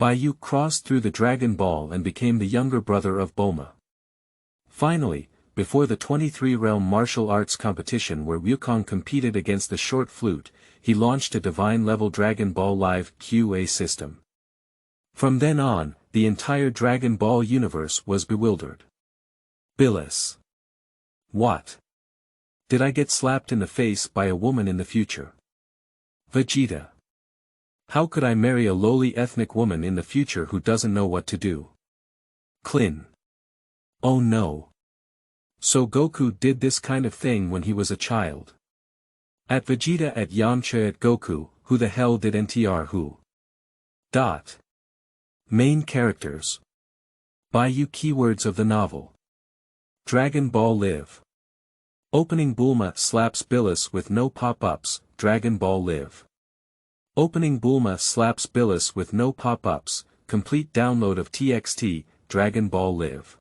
Bai Yu crossed through the Dragon Ball and became the younger brother of Bulma. Finally, before the 23-realm martial arts competition where Wukong competed against the short flute, he launched a divine-level Dragon Ball Live QA system. From then on, the entire Dragon Ball universe was bewildered. Billus. What? Did I get slapped in the face by a woman in the future? Vegeta. How could I marry a lowly ethnic woman in the future who doesn't know what to do? Klin. Oh no. So Goku did this kind of thing when he was a child. At Vegeta at Yamcha at Goku, who the hell did NTR who? Main characters. Bai Yu keywords of the novel. Dragon Ball Live. Opening Bulma slaps Billus with no pop-ups, Dragon Ball Live. Opening Bulma slaps Billus with no pop-ups, complete download of TXT, Dragon Ball Live.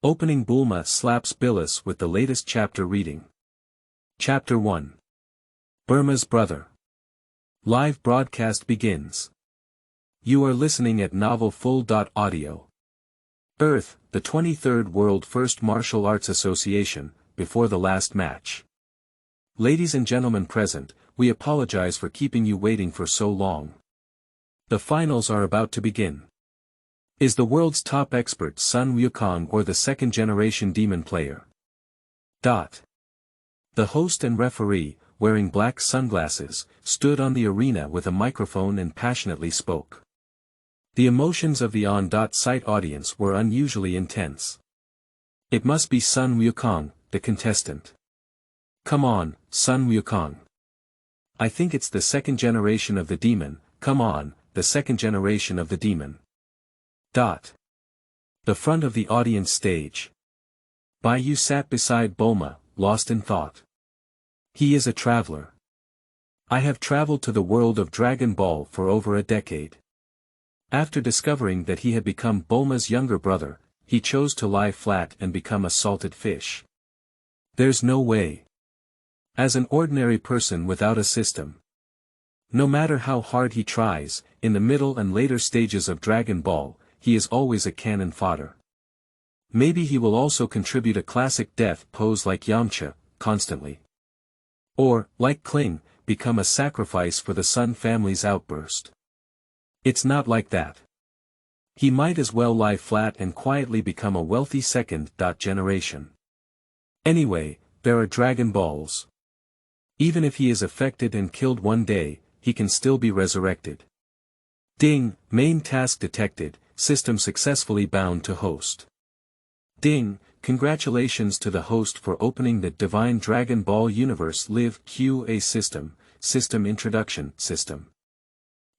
Opening Bulma slaps Billus with the latest chapter reading. Chapter 1. Burma's Brother. Live broadcast begins. You are listening at novelfull.audio. Earth, the 23rd World First Martial Arts Association, before the last match. Ladies and gentlemen present, we apologize for keeping you waiting for so long. The finals are about to begin. Is the world's top expert Sun Wukong or the second-generation demon player? The host and referee, wearing black sunglasses, stood on the arena with a microphone and passionately spoke. The emotions of the on-site audience were unusually intense. It must be Sun Wukong, the contestant. Come on, Sun Wukong. I think it's the second generation of the demon, come on, the second generation of the demon. The front of the audience stage. Bai Yu sat beside Bulma, lost in thought. He is a traveler. I have traveled to the world of Dragon Ball for over a decade. After discovering that he had become Bulma's younger brother, he chose to lie flat and become a salted fish. There's no way. As an ordinary person without a system. No matter how hard he tries, in the middle and later stages of Dragon Ball, he is always a cannon fodder. Maybe he will also contribute a classic death pose like Yamcha, constantly. Or, like Kling, become a sacrifice for the Sun family's outburst. It's not like that. He might as well lie flat and quietly become a wealthy second generation. Anyway, there are Dragon Balls. Even if he is affected and killed one day, he can still be resurrected. Ding, main task detected, system successfully bound to host. Ding, congratulations to the host for opening the Divine Dragon Ball Universe Live QA system, system introduction system.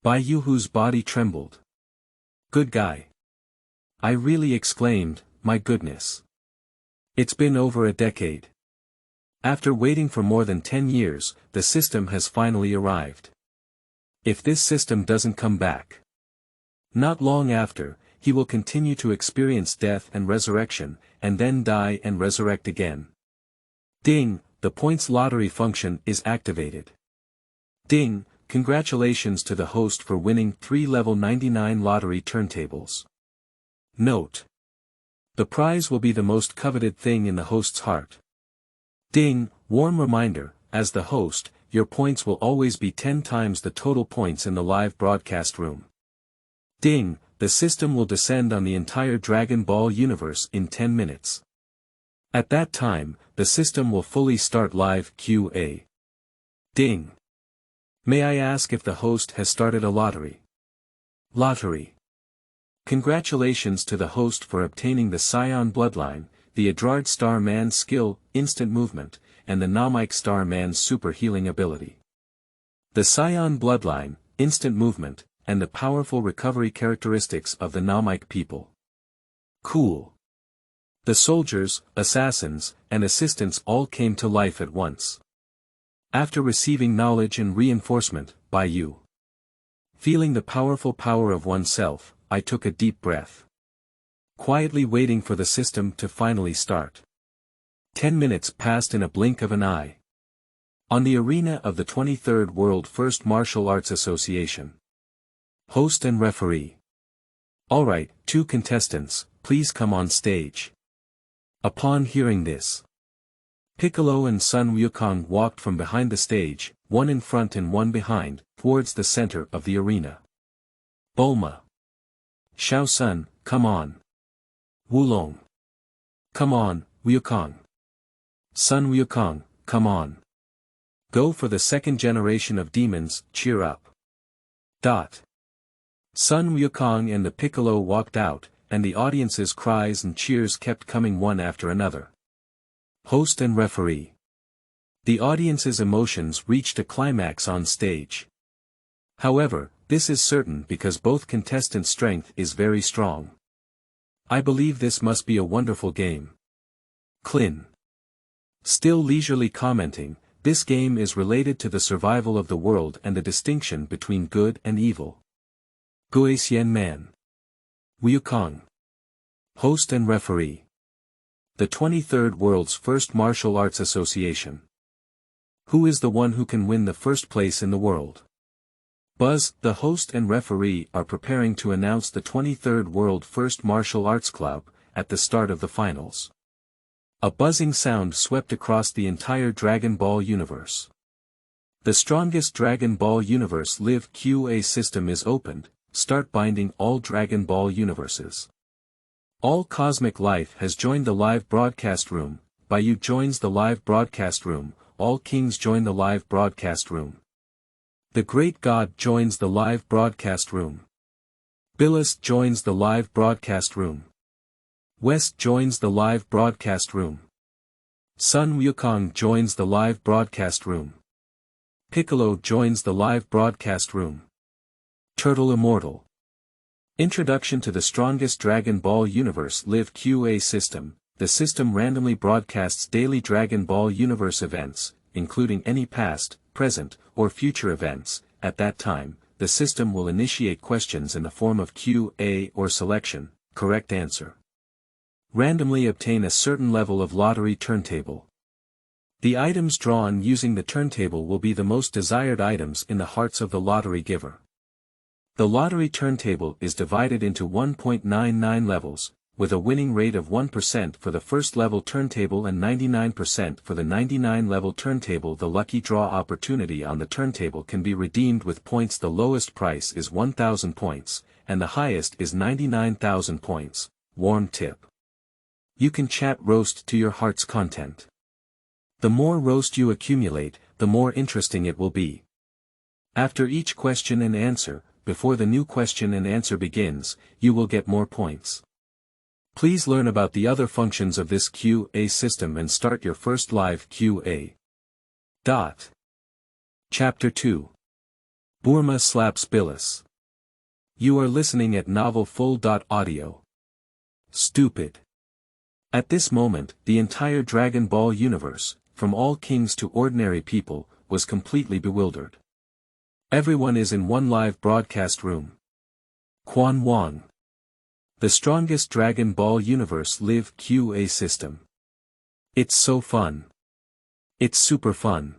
Bai Yu whose body trembled. Good guy. I really exclaimed, my goodness. It's been over a decade. After waiting for more than 10 years, the system has finally arrived. If this system doesn't come back. Not long after, he will continue to experience death and resurrection, and then die and resurrect again. Ding, the points lottery function is activated. Ding, congratulations to the host for winning 3 level 99 lottery turntables. Note. The prize will be the most coveted thing in the host's heart. Ding, warm reminder, as the host, your points will always be 10 times the total points in the live broadcast room. Ding, the system will descend on the entire Dragon Ball universe in 10 minutes. At that time, the system will fully start live QA. Ding. May I ask if the host has started a lottery? Lottery. Congratulations to the host for obtaining the Scion Bloodline, the Adrard Star Man's skill, instant movement, and the Namek Star Man's super healing ability. The Scion Bloodline, instant movement, and the powerful recovery characteristics of the Namek people. Cool. The soldiers, assassins, and assistants all came to life at once. After receiving knowledge and reinforcement, Bai Yu. Feeling the powerful power of oneself, I took a deep breath. Quietly waiting for the system to finally start. 10 minutes passed in a blink of an eye. On the arena of the 23rd World First Martial Arts Association. Host and referee. Alright, 2 contestants, please come on stage. Upon hearing this, Piccolo and Sun Wukong walked from behind the stage, one in front and one behind, towards the center of the arena. Bulma. Shao Sun, come on. Wulong. Come on, Wukong. Sun Wukong, come on. Go for the second generation of demons, cheer up. Sun Wukong and the Piccolo walked out, and the audience's cries and cheers kept coming one after another. Host and referee. The audience's emotions reached a climax on stage. However, this is certain because both contestants' strength is very strong. I believe this must be a wonderful game. Clin. Still leisurely commenting, this game is related to the survival of the world and the distinction between good and evil. Guisian Man. Wukong. Host and referee. The 23rd World's First Martial Arts Association. Who is the one who can win the first place in the world? Buzz, the host and referee are preparing to announce the 23rd World First Martial Arts Club, at the start of the finals. A buzzing sound swept across the entire Dragon Ball universe. The strongest Dragon Ball universe Live QA system is opened, start binding all Dragon Ball universes. All cosmic life has joined the live broadcast room, Bai Yu joins the live broadcast room, all kings join the live broadcast room. The Great God joins the live broadcast room. Billus joins the live broadcast room. West joins the live broadcast room. Sun Wukong joins the live broadcast room. Piccolo joins the live broadcast room. Turtle Immortal. Introduction to the strongest Dragon Ball universe Live QA system. The system randomly broadcasts daily Dragon Ball universe events, including any past, present, or future events. At that time, the system will initiate questions in the form of QA or selection, correct answer. Randomly obtain a certain level of lottery turntable. The items drawn using the turntable will be the most desired items in the hearts of the lottery giver. The lottery turntable is divided into 1.99 levels, with a winning rate of 1% for the first level turntable and 99% for the 99-level turntable. The lucky draw opportunity on the turntable can be redeemed with points. The lowest price is 1,000 points, and the highest is 99,000 points. Warm tip. You can chat roast to your heart's content. The more roast you accumulate, the more interesting it will be. After each question and answer, before the new question and answer begins, you will get more points. Please learn about the other functions of this QA system and start your first live QA. Chapter 2. Bourma slaps Billus. You are listening at Novel Full. Audio. Stupid. At this moment, the entire Dragon Ball universe, from all kings to ordinary people, was completely bewildered. Everyone is in one live broadcast room. Quan Wang. The strongest Dragon Ball universe Live QA system. It's so fun. It's super fun.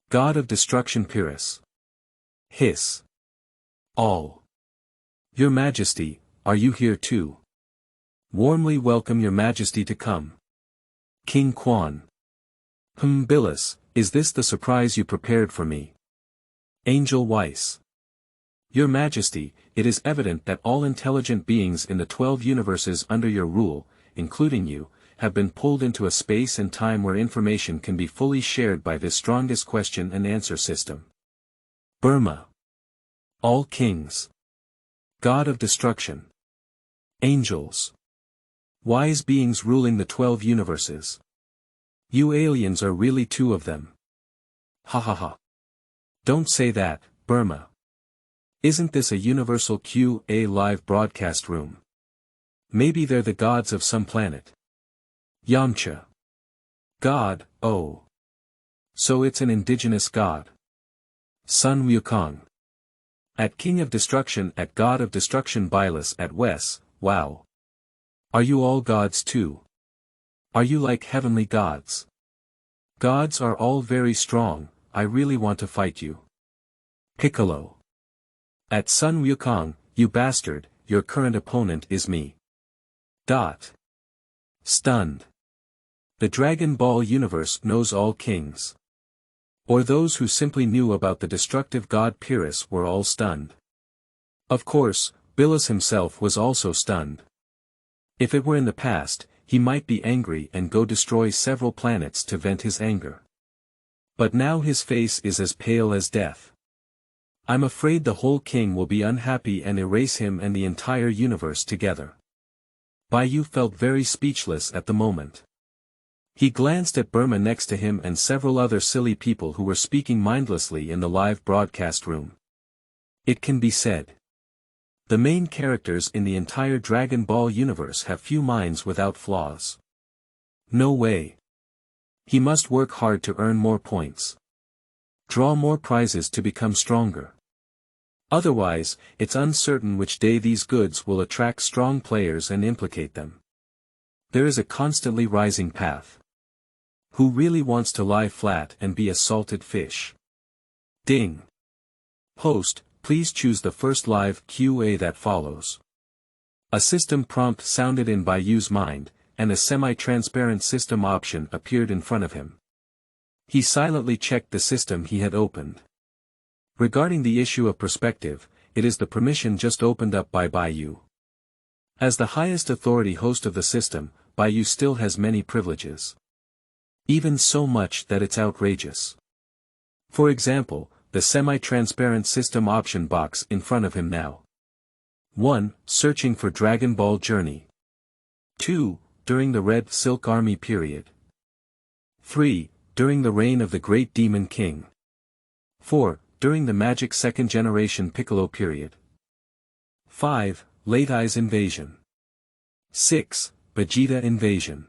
God of Destruction Birus. Hiss. All. Your Majesty, are you here too? Warmly welcome your Majesty to come. King Quan. Billus, is this the surprise you prepared for me? Angel Weiss. Your Majesty, it is evident that all intelligent beings in the 12 universes under your rule, including you, have been pulled into a space and time where information can be fully shared by this strongest question and answer system. Burma. All kings. God of Destruction. Angels. Wise beings ruling the 12 universes. You aliens are really 2 of them. Ha ha ha. Don't say that, Burma. Isn't this a universal QA live broadcast room? Maybe they're the gods of some planet. Yamcha. God, oh. So it's an indigenous god. Sun Wukong. At King of Destruction, at God of Destruction Billus, at Wes, wow. Are you all gods too? Are you like heavenly gods? Gods are all very strong, I really want to fight you. Piccolo. At Sun Wukong, you bastard, your current opponent is me. Stunned. The Dragon Ball universe knows all kings. Or those who simply knew about the destructive god Birus were all stunned. Of course, Billus himself was also stunned. If it were in the past, he might be angry and go destroy several planets to vent his anger. But now his face is as pale as death. I'm afraid the whole king will be unhappy and erase him and the entire universe together. Bai Yu felt very speechless at the moment. He glanced at Burma next to him and several other silly people who were speaking mindlessly in the live broadcast room. It can be said. The main characters in the entire Dragon Ball universe have few minds without flaws. No way. He must work hard to earn more points. Draw more prizes to become stronger. Otherwise, it's uncertain which day these goods will attract strong players and implicate them. There is a constantly rising path. Who really wants to lie flat and be a salted fish? Ding. Host, please choose the first live QA that follows. A system prompt sounded in Bai Yu's mind, and a semi-transparent system option appeared in front of him. He silently checked the system he had opened. Regarding the issue of perspective, it is the permission just opened up by Bai Yu. As the highest authority host of the system, Bai Yu still has many privileges. Even so much that it's outrageous. For example, the semi-transparent system option box in front of him now. 1. Searching for Dragon Ball Journey. 2. During the Red Silk Army period. 3. During the reign of the Great Demon King. 4. During the Magic Second Generation Piccolo period. 5. Late Eyes Invasion. 6. Vegeta Invasion.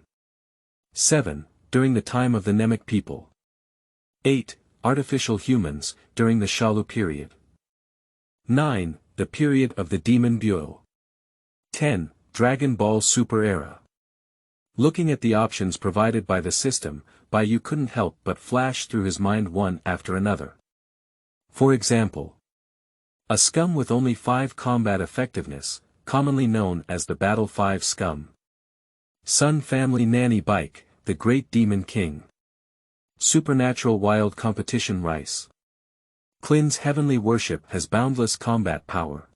7. During the time of the Namek people. 8. Artificial humans, during the Shalu period. 9. The period of the Demon Bureau. 10. Dragon Ball Super Era. Looking at the options provided by the system, Bai Yu couldn't help but flash through his mind one after another. For example, a scum with only 5 combat effectiveness, commonly known as the Battle 5 scum. Sun Family Nanny Bike, the Great Demon King. Supernatural Wild Competition Rice. Klin's Heavenly Worship has boundless combat power.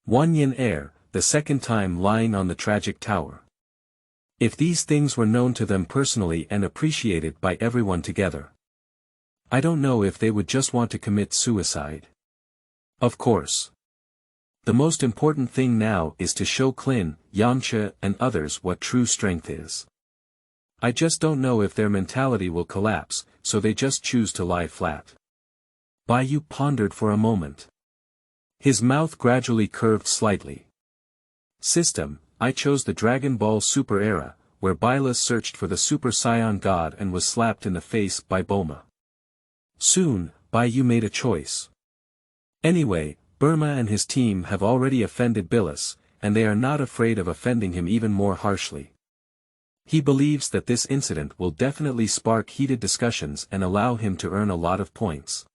Wan Yin Air, the second time lying on the tragic tower. If these things were known to them personally and appreciated by everyone together, I don't know if they would just want to commit suicide. Of course. The most important thing now is to show Klin, Yamcha and others what true strength is. I just don't know if their mentality will collapse, so they just choose to lie flat. Bai Yu pondered for a moment. His mouth gradually curved slightly. System, I chose the Dragon Ball Super Era, where Billus searched for the Super Saiyan God and was slapped in the face by Bulma. Soon, Bai Yu made a choice. Anyway, Burma and his team have already offended Billus, and they are not afraid of offending him even more harshly. He believes that this incident will definitely spark heated discussions and allow him to earn a lot of points.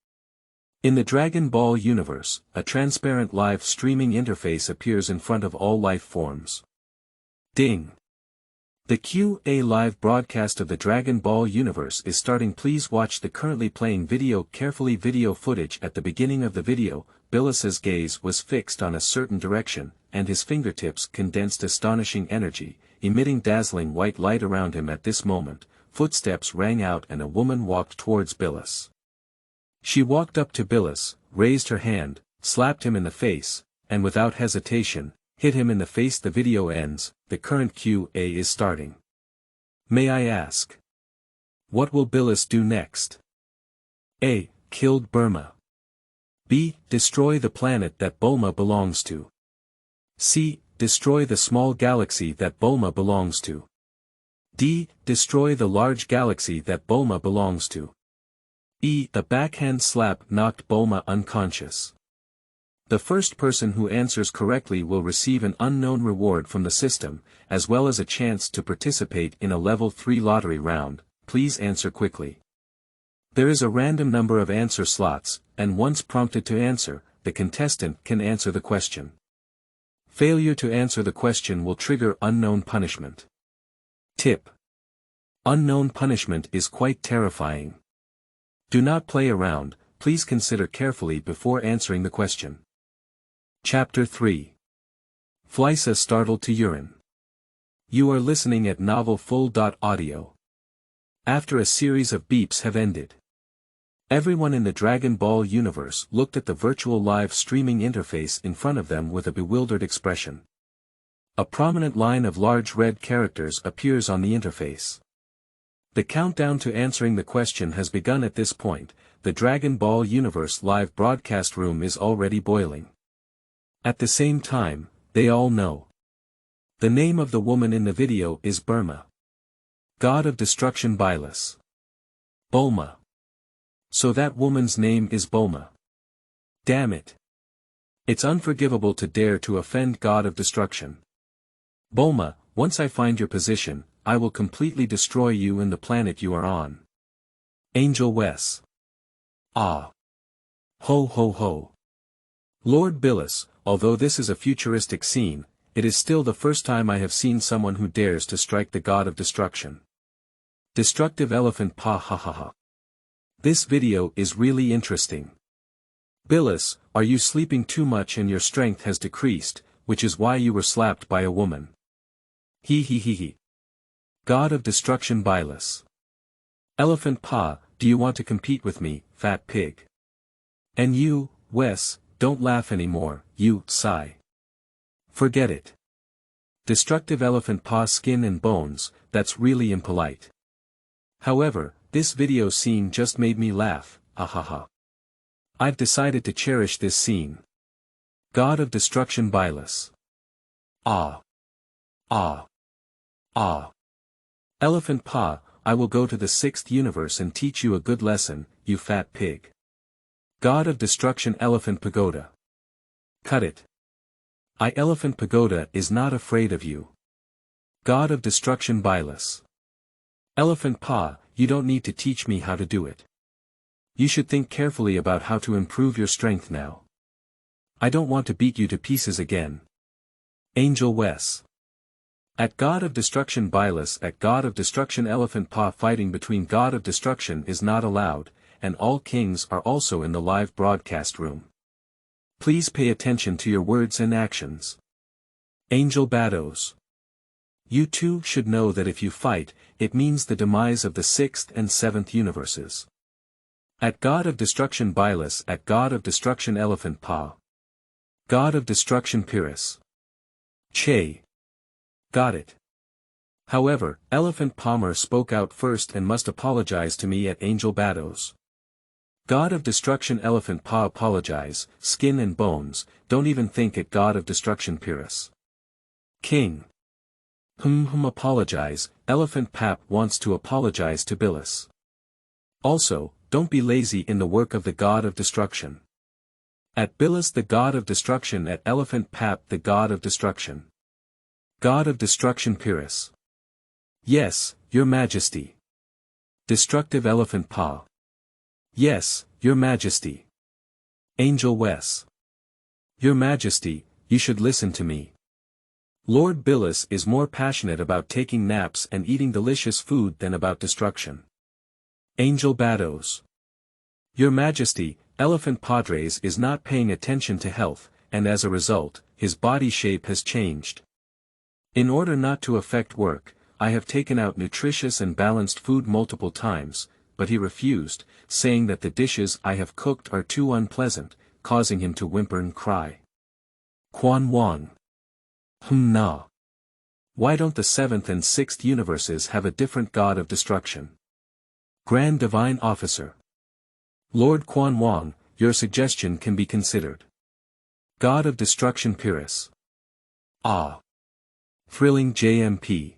In the Dragon Ball universe, a transparent live streaming interface appears in front of all life forms. Ding! The QA live broadcast of the Dragon Ball universe is starting. Please watch the currently playing video carefully. Video footage. At the beginning of the video, Billus's gaze was fixed on a certain direction, and his fingertips condensed astonishing energy, emitting dazzling white light around him. At this moment, footsteps rang out and a woman walked towards Billus. She walked up to Billus, raised her hand, slapped him in the face, and without hesitation, hit him in the face. The video ends. The current QA is starting. May I ask? What will Billus do next? A. Killed Burma. B. Destroy the planet that Bulma belongs to. C. Destroy the small galaxy that Bulma belongs to. D. Destroy the large galaxy that Bulma belongs to. E. The backhand slap knocked Bulma unconscious. The first person who answers correctly will receive an unknown reward from the system, as well as a chance to participate in a level 3 lottery round. Please answer quickly. There is a random number of answer slots, and once prompted to answer, the contestant can answer the question. Failure to answer the question will trigger unknown punishment. Tip. Unknown punishment is quite terrifying. Do not play around, please consider carefully before answering the question. Chapter 3. Fleisa startled to Urine. You are listening at novel full.audio. After a series of beeps have ended. Everyone in the Dragon Ball universe looked at the virtual live streaming interface in front of them with a bewildered expression. A prominent line of large red characters appears on the interface. The countdown to answering the question has begun at this point. The Dragon Ball universe live broadcast room is already boiling. At the same time, they all know. The name of the woman in the video is Burma. God of Destruction Billus. Bulma. So that woman's name is Bulma. Damn it. It's unforgivable to dare to offend God of Destruction. Bulma, once I find your position, I will completely destroy you and the planet you are on. Angel Wes. Ah. Ho ho ho. Lord Billus, although this is a futuristic scene, it is still the first time I have seen someone who dares to strike the God of Destruction. Destructive Elephant Pa ha ha ha. This video is really interesting. Billus, are you sleeping too much and your strength has decreased, which is why you were slapped by a woman? He he he he. God of Destruction Billus. Elephant Pa, do you want to compete with me, fat pig? And you, Wes, don't laugh anymore, you, sigh. Forget it. Destructive Elephant Pa skin and bones, that's really impolite. However, this video scene just made me laugh, ahaha. I've decided to cherish this scene. God of Destruction Billus. Ah. Ah. Ah. Elephant Pa, I will go to the 6th universe and teach you a good lesson, you fat pig. God of Destruction Elephant Pagoda. Cut it. Elephant Pagoda is not afraid of you. God of Destruction Billus. Elephant Pa, you don't need to teach me how to do it. You should think carefully about how to improve your strength now. I don't want to beat you to pieces again. Angel Wes. At God of Destruction Billus at God of Destruction Elephant Pa fighting between God of Destruction is not allowed, and all kings are also in the live broadcast room. Please pay attention to your words and actions. Angel Bados. You too should know that if you fight, it means the demise of the 6th and 7th universes. At God of Destruction Billus at God of Destruction Elephant Pa. God of Destruction Birus. Che. Got it. However, Elephant Palmer spoke out first and must apologize to me at Angel Bados. God of Destruction Elephant Pa apologize, skin and bones, don't even think at God of Destruction Birus. King. Apologize, Elephant Pap wants to apologize to Billus. Also, don't be lazy in the work of the God of Destruction. At Billus the God of Destruction at Elephant Pap the God of Destruction. God of Destruction Birus. Yes, your majesty. Destructive Elephant Pa. Yes, your majesty. Angel Wes. Your majesty, you should listen to me. Lord Billus is more passionate about taking naps and eating delicious food than about destruction. Angel Bados. Your majesty, Elephant Padres is not paying attention to health, and as a result, his body shape has changed. In order not to affect work, I have taken out nutritious and balanced food multiple times, but he refused, saying that the dishes I have cooked are too unpleasant, causing him to whimper and cry. Quan Wang. Nah. Why don't the 7th and 6th universes have a different God of Destruction? Grand Divine Officer. Lord Quan Wang, your suggestion can be considered. God of Destruction Birus. Ah. Thrilling JMP.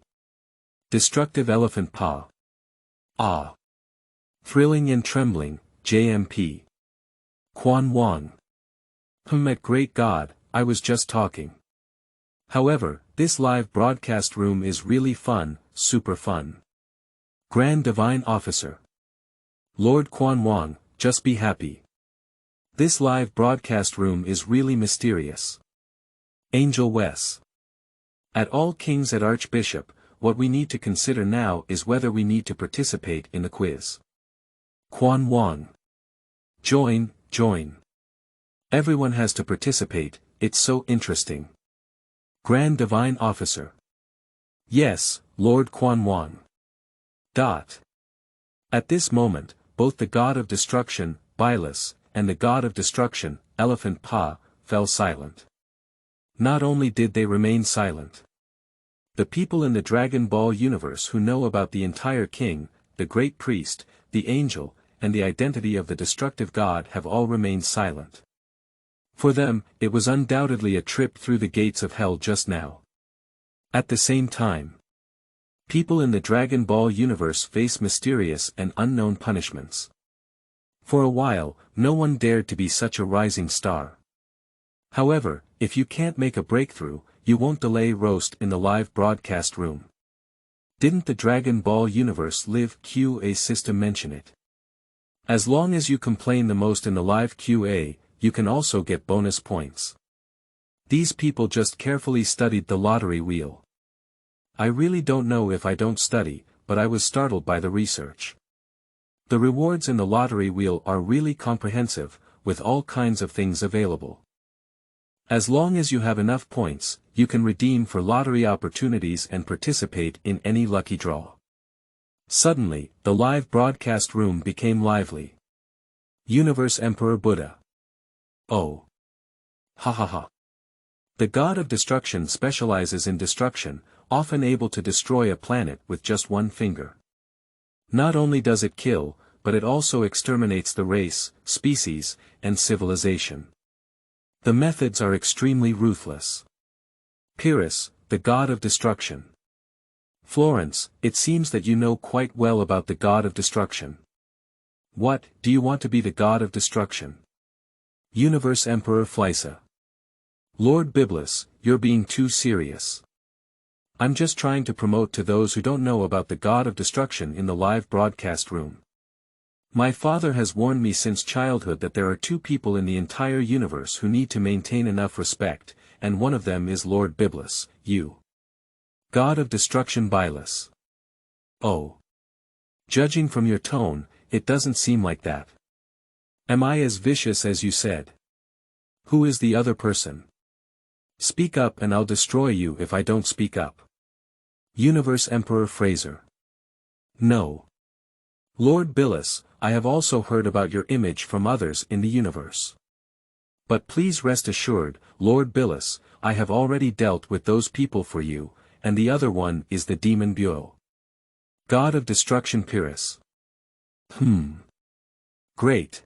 Destructive Elephant Pa. Ah. Thrilling and Trembling, JMP. Quan Wang. At Great God, I was just talking. However, this live broadcast room is really fun, super fun. Grand Divine Officer. Lord Quan Wang, just be happy. This live broadcast room is really mysterious. Angel Wes. At all kings at Archbishop, what we need to consider now is whether we need to participate in the quiz. Quan Wang. Join. Everyone has to participate, it's so interesting. Grand Divine Officer. Yes, Lord Quan Wang. At this moment, both the god of destruction, Billus, and the god of destruction, Elephant Pa, fell silent. Not only did they remain silent. The people in the Dragon Ball universe who know about the entire king, the great priest, the angel, and the identity of the destructive god have all remained silent. For them, it was undoubtedly a trip through the gates of hell just now. At the same time, people in the Dragon Ball universe face mysterious and unknown punishments. For a while, no one dared to be such a rising star. However, if you can't make a breakthrough, you won't delay roast in the live broadcast room. Didn't the Dragon Ball universe live QA system mention it? As long as you complain the most in the live QA, you can also get bonus points. These people just carefully studied the lottery wheel. I really don't know if I don't study, but I was startled by the research. The rewards in the lottery wheel are really comprehensive, with all kinds of things available. As long as you have enough points, you can redeem for lottery opportunities and participate in any lucky draw. Suddenly, the live broadcast room became lively. Universe Emperor Buddha. Oh. Ha ha ha. The god of destruction specializes in destruction, often able to destroy a planet with just one finger. Not only does it kill, but it also exterminates the race, species, and civilization. The methods are extremely ruthless. Birus, the god of destruction. Florence, it seems that you know quite well about the god of destruction. What, do you want to be the god of destruction? Universe Emperor Fleisa. Lord Billus, you're being too serious. I'm just trying to promote to those who don't know about the god of destruction in the live broadcast room. My father has warned me since childhood that there are two people in the entire universe who need to maintain enough respect, and one of them is Lord Billus, you. God of Destruction Billus. Oh. Judging from your tone, it doesn't seem like that. Am I as vicious as you said? Who is the other person? Speak up and I'll destroy you if I don't speak up. Universe Emperor Fraser. No. Lord Billus, I have also heard about your image from others in the universe. But please rest assured, Lord Billus, I have already dealt with those people for you, and the other one is the demon Byo. God of Destruction Birus. Great.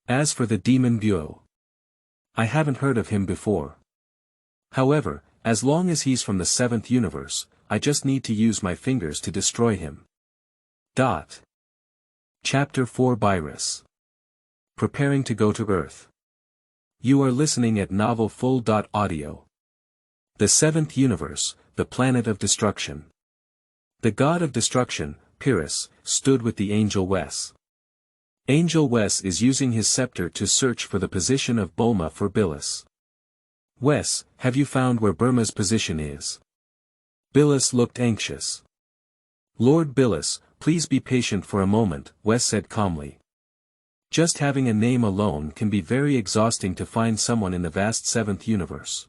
As for the demon Byo, I haven't heard of him before. However, as long as he's from the 7th universe, I just need to use my fingers to destroy him. Chapter 4 Birus. Preparing to go to Earth. You are listening at Novel Full. Audio. The 7th universe, the planet of destruction. The god of destruction, Birus, stood with the Angel Wes. Angel Wes is using his scepter to search for the position of Bulma for Billus. Wes, have you found where Burma's position is? Billus looked anxious. Lord Billus, please be patient for a moment, Wes said calmly. Just having a name alone can be very exhausting to find someone in the vast 7th universe.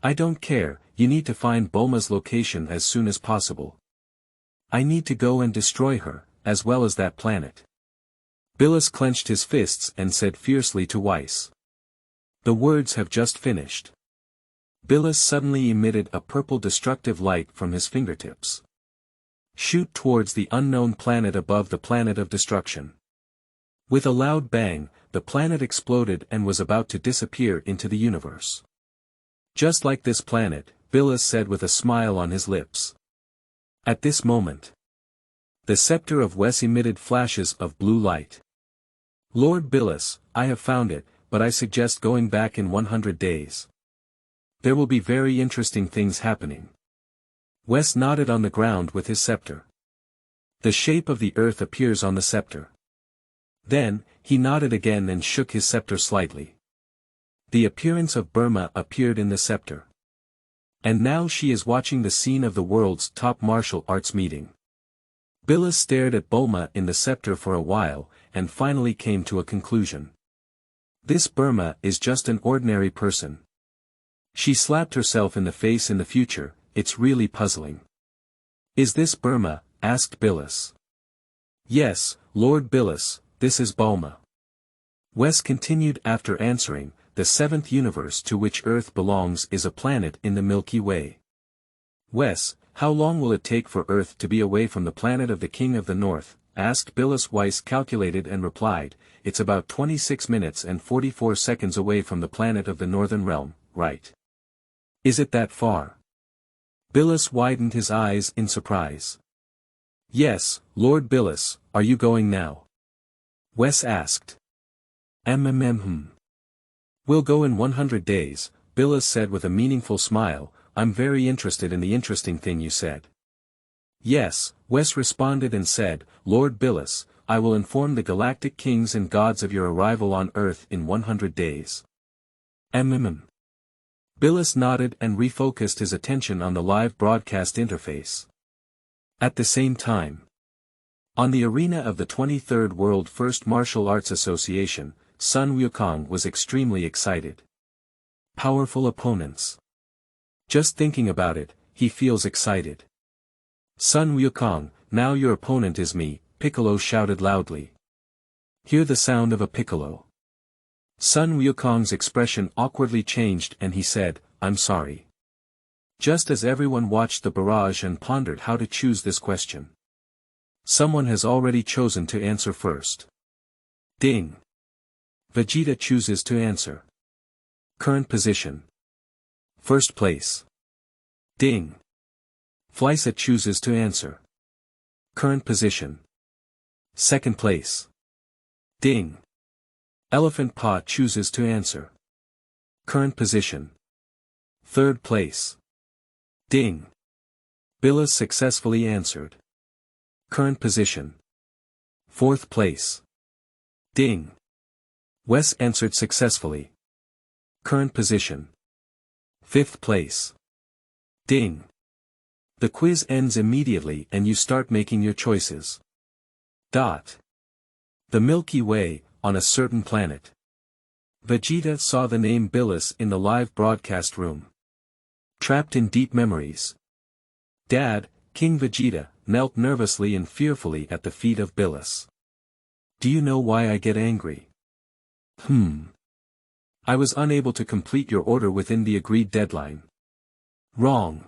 I don't care, you need to find Bulma's location as soon as possible. I need to go and destroy her, as well as that planet. Billus clenched his fists and said fiercely to Weiss. The words have just finished. Billus suddenly emitted a purple destructive light from his fingertips. Shoot towards the unknown planet above the planet of destruction. With a loud bang, the planet exploded and was about to disappear into the universe. Just like this planet, Billus said with a smile on his lips. At this moment, the scepter of Wes emitted flashes of blue light. Lord Billus, I have found it, but I suggest going back in 100 days. There will be very interesting things happening. Wes nodded on the ground with his scepter. The shape of the earth appears on the scepter. Then, he nodded again and shook his scepter slightly. The appearance of Burma appeared in the scepter. And now she is watching the scene of the world's top martial arts meeting. Billus stared at Bulma in the scepter for a while, and finally came to a conclusion. This Burma is just an ordinary person. She slapped herself in the face in the future, it's really puzzling. Is this Burma? Asked Billus. Yes, Lord Billus, this is Bulma. Wes continued after answering, the seventh universe to which Earth belongs is a planet in the Milky Way. Wes, how long will it take for Earth to be away from the planet of the King of the North? Asked Billus. Weiss calculated and replied, it's about 26 minutes and 44 seconds away from the planet of the Northern Realm, right? Is it that far? Billus widened his eyes in surprise. Yes, Lord Billus, are you going now? Wes asked. We'll go in 100 days, Billus said with a meaningful smile. I'm very interested in the interesting thing you said. Yes, Wes responded and said, Lord Billus, I will inform the galactic kings and gods of your arrival on Earth in 100 days. Billus nodded and refocused his attention on the live broadcast interface. At the same time, on the arena of the 23rd World First Martial Arts Association, Sun Wukong was extremely excited. Powerful opponents. Just thinking about it, he feels excited. Sun Wukong, now your opponent is me, Piccolo shouted loudly. Hear the sound of a piccolo. Sun Wukong's expression awkwardly changed and he said, I'm sorry. Just as everyone watched the barrage and pondered how to choose this question. Someone has already chosen to answer first. Ding. Vegeta chooses to answer. Current position. First place. Ding. Fleisa chooses to answer. Current position. Second place. Ding. Elephant Pa chooses to answer. Current position. Third place. Ding. Billus successfully answered. Current position. Fourth place. Ding. Wes answered successfully. Current position. Fifth place. Ding. The quiz ends immediately and you start making your choices. The Milky Way, on a certain planet. Vegeta saw the name Billus in the live broadcast room. Trapped in deep memories. Dad, King Vegeta, knelt nervously and fearfully at the feet of Billus. Do you know why I get angry? I was unable to complete your order within the agreed deadline. Wrong.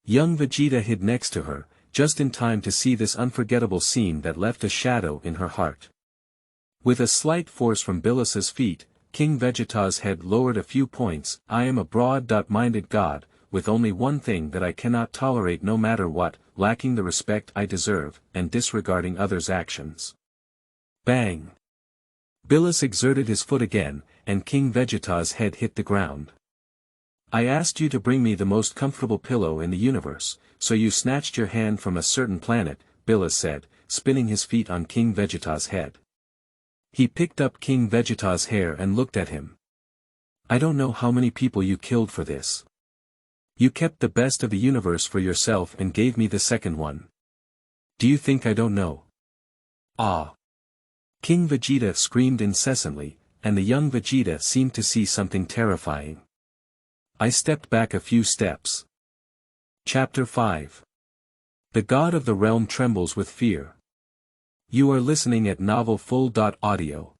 Young Vegeta hid next to her, just in time to see this unforgettable scene that left a shadow in her heart. With a slight force from Billus's feet, King Vegeta's head lowered a few points. I am a broad-minded god, with only one thing that I cannot tolerate no matter what, lacking the respect I deserve, and disregarding others' actions. Bang! Billus exerted his foot again, and King Vegeta's head hit the ground. I asked you to bring me the most comfortable pillow in the universe, so you snatched your hand from a certain planet, Billus said, spinning his feet on King Vegeta's head. He picked up King Vegeta's hair and looked at him. I don't know how many people you killed for this. You kept the best of the universe for yourself and gave me the second one. Do you think I don't know? Ah! King Vegeta screamed incessantly, and the young Vegeta seemed to see something terrifying. I stepped back a few steps. Chapter 5. The God of the Realm trembles with fear. You are listening at Novel Full.audio.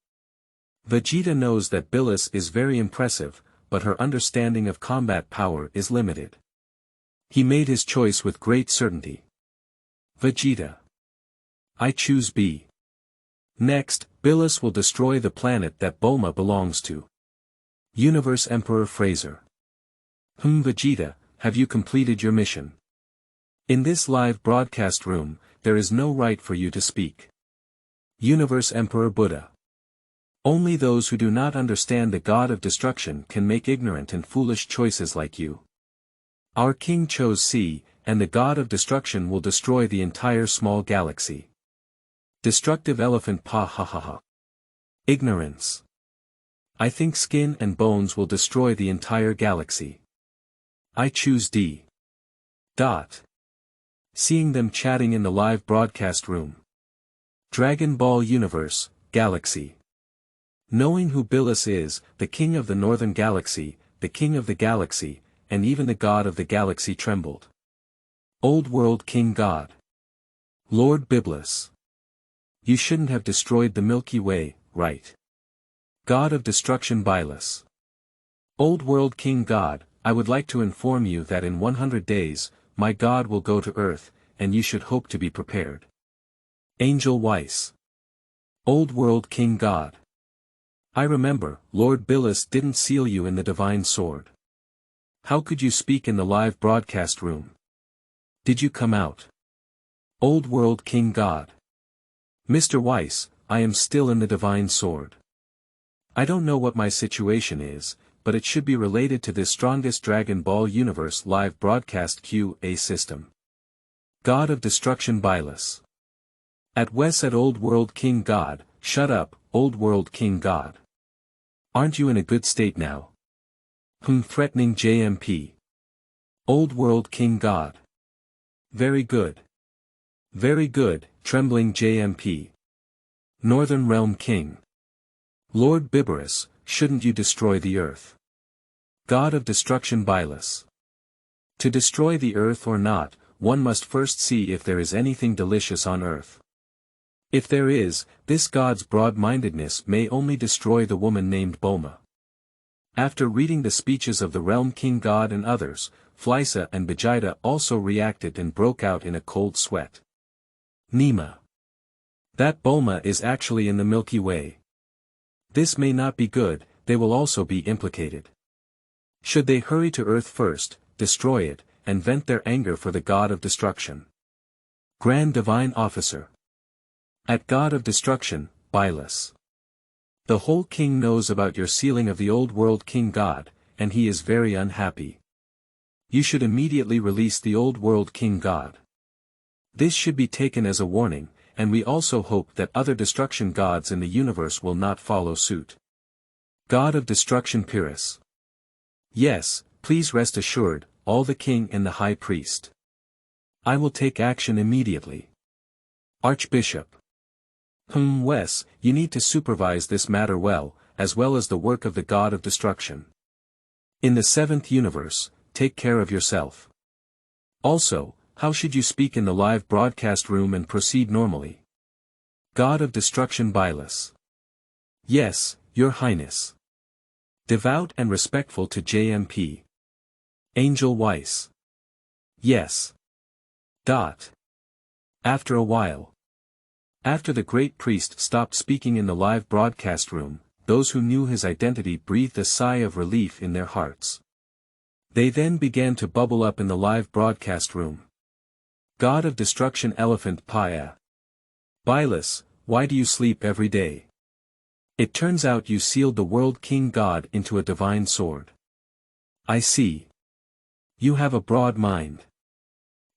Vegeta knows that Billus is very impressive, but her understanding of combat power is limited. He made his choice with great certainty. Vegeta. I choose B. Next, Billus will destroy the planet that Bulma belongs to. Universe Emperor Fraser. Vegeta, have you completed your mission? In this live broadcast room, there is no right for you to speak. Universe Emperor Buddha. Only those who do not understand the God of Destruction can make ignorant and foolish choices like you. Our king chose C, and the God of Destruction will destroy the entire small galaxy. Destructive Elephant Pa ha ha ha. Ignorance. I think skin and bones will destroy the entire galaxy. I choose D. Seeing them chatting in the live broadcast room. Dragon Ball Universe, Galaxy. Knowing who Billus is, the king of the northern galaxy, the king of the galaxy, and even the god of the galaxy trembled. Old World King God. Lord Billus. You shouldn't have destroyed the Milky Way, right? God of Destruction Billus. Old World King God, I would like to inform you that in 100 days, my God will go to Earth, and you should hope to be prepared. Angel Weiss. Old World King God. I remember, Lord Billus didn't seal you in the Divine Sword. How could you speak in the live broadcast room? Did you come out? Old World King God. Mr. Weiss, I am still in the Divine Sword. I don't know what my situation is, but it should be related to this strongest Dragon Ball Universe live broadcast QA system. God of Destruction Billus. At Wes at Old World King God, shut up, Old World King God. Aren't you in a good state now? Threatening JMP. Old World King God. Very good. Very good, trembling JMP. Northern Realm King. Lord Birus, shouldn't you destroy the earth? God of Destruction Billus. To destroy the earth or not, one must first see if there is anything delicious on earth. If there is, this god's broad-mindedness may only destroy the woman named Bulma. After reading the speeches of the Realm King God and others, Fleisa and Vegeta also reacted and broke out in a cold sweat. Nima. That Bulma is actually in the Milky Way. This may not be good, they will also be implicated. Should they hurry to Earth first, destroy it, and vent their anger for the God of Destruction? Grand Divine Officer. At God of Destruction, Billus. The whole king knows about your sealing of the Old World King God, and he is very unhappy. You should immediately release the Old World King God. This should be taken as a warning, and we also hope that other destruction gods in the universe will not follow suit. God of Destruction Birus. Yes, please rest assured, all the king and the high priest. I will take action immediately. Archbishop. Wes, you need to supervise this matter well as the work of the God of Destruction. In the 7th universe, take care of yourself. Also, how should you speak in the live broadcast room and proceed normally? God of Destruction Billus. Yes, Your Highness. Devout and respectful to JMP. Angel Weiss. Yes. After a while. After the great priest stopped speaking in the live broadcast room, those who knew his identity breathed a sigh of relief in their hearts. They then began to bubble up in the live broadcast room. God of Destruction Elephant Paya. Billus, why do you sleep every day? It turns out you sealed the World King God into a divine sword. I see. You have a broad mind.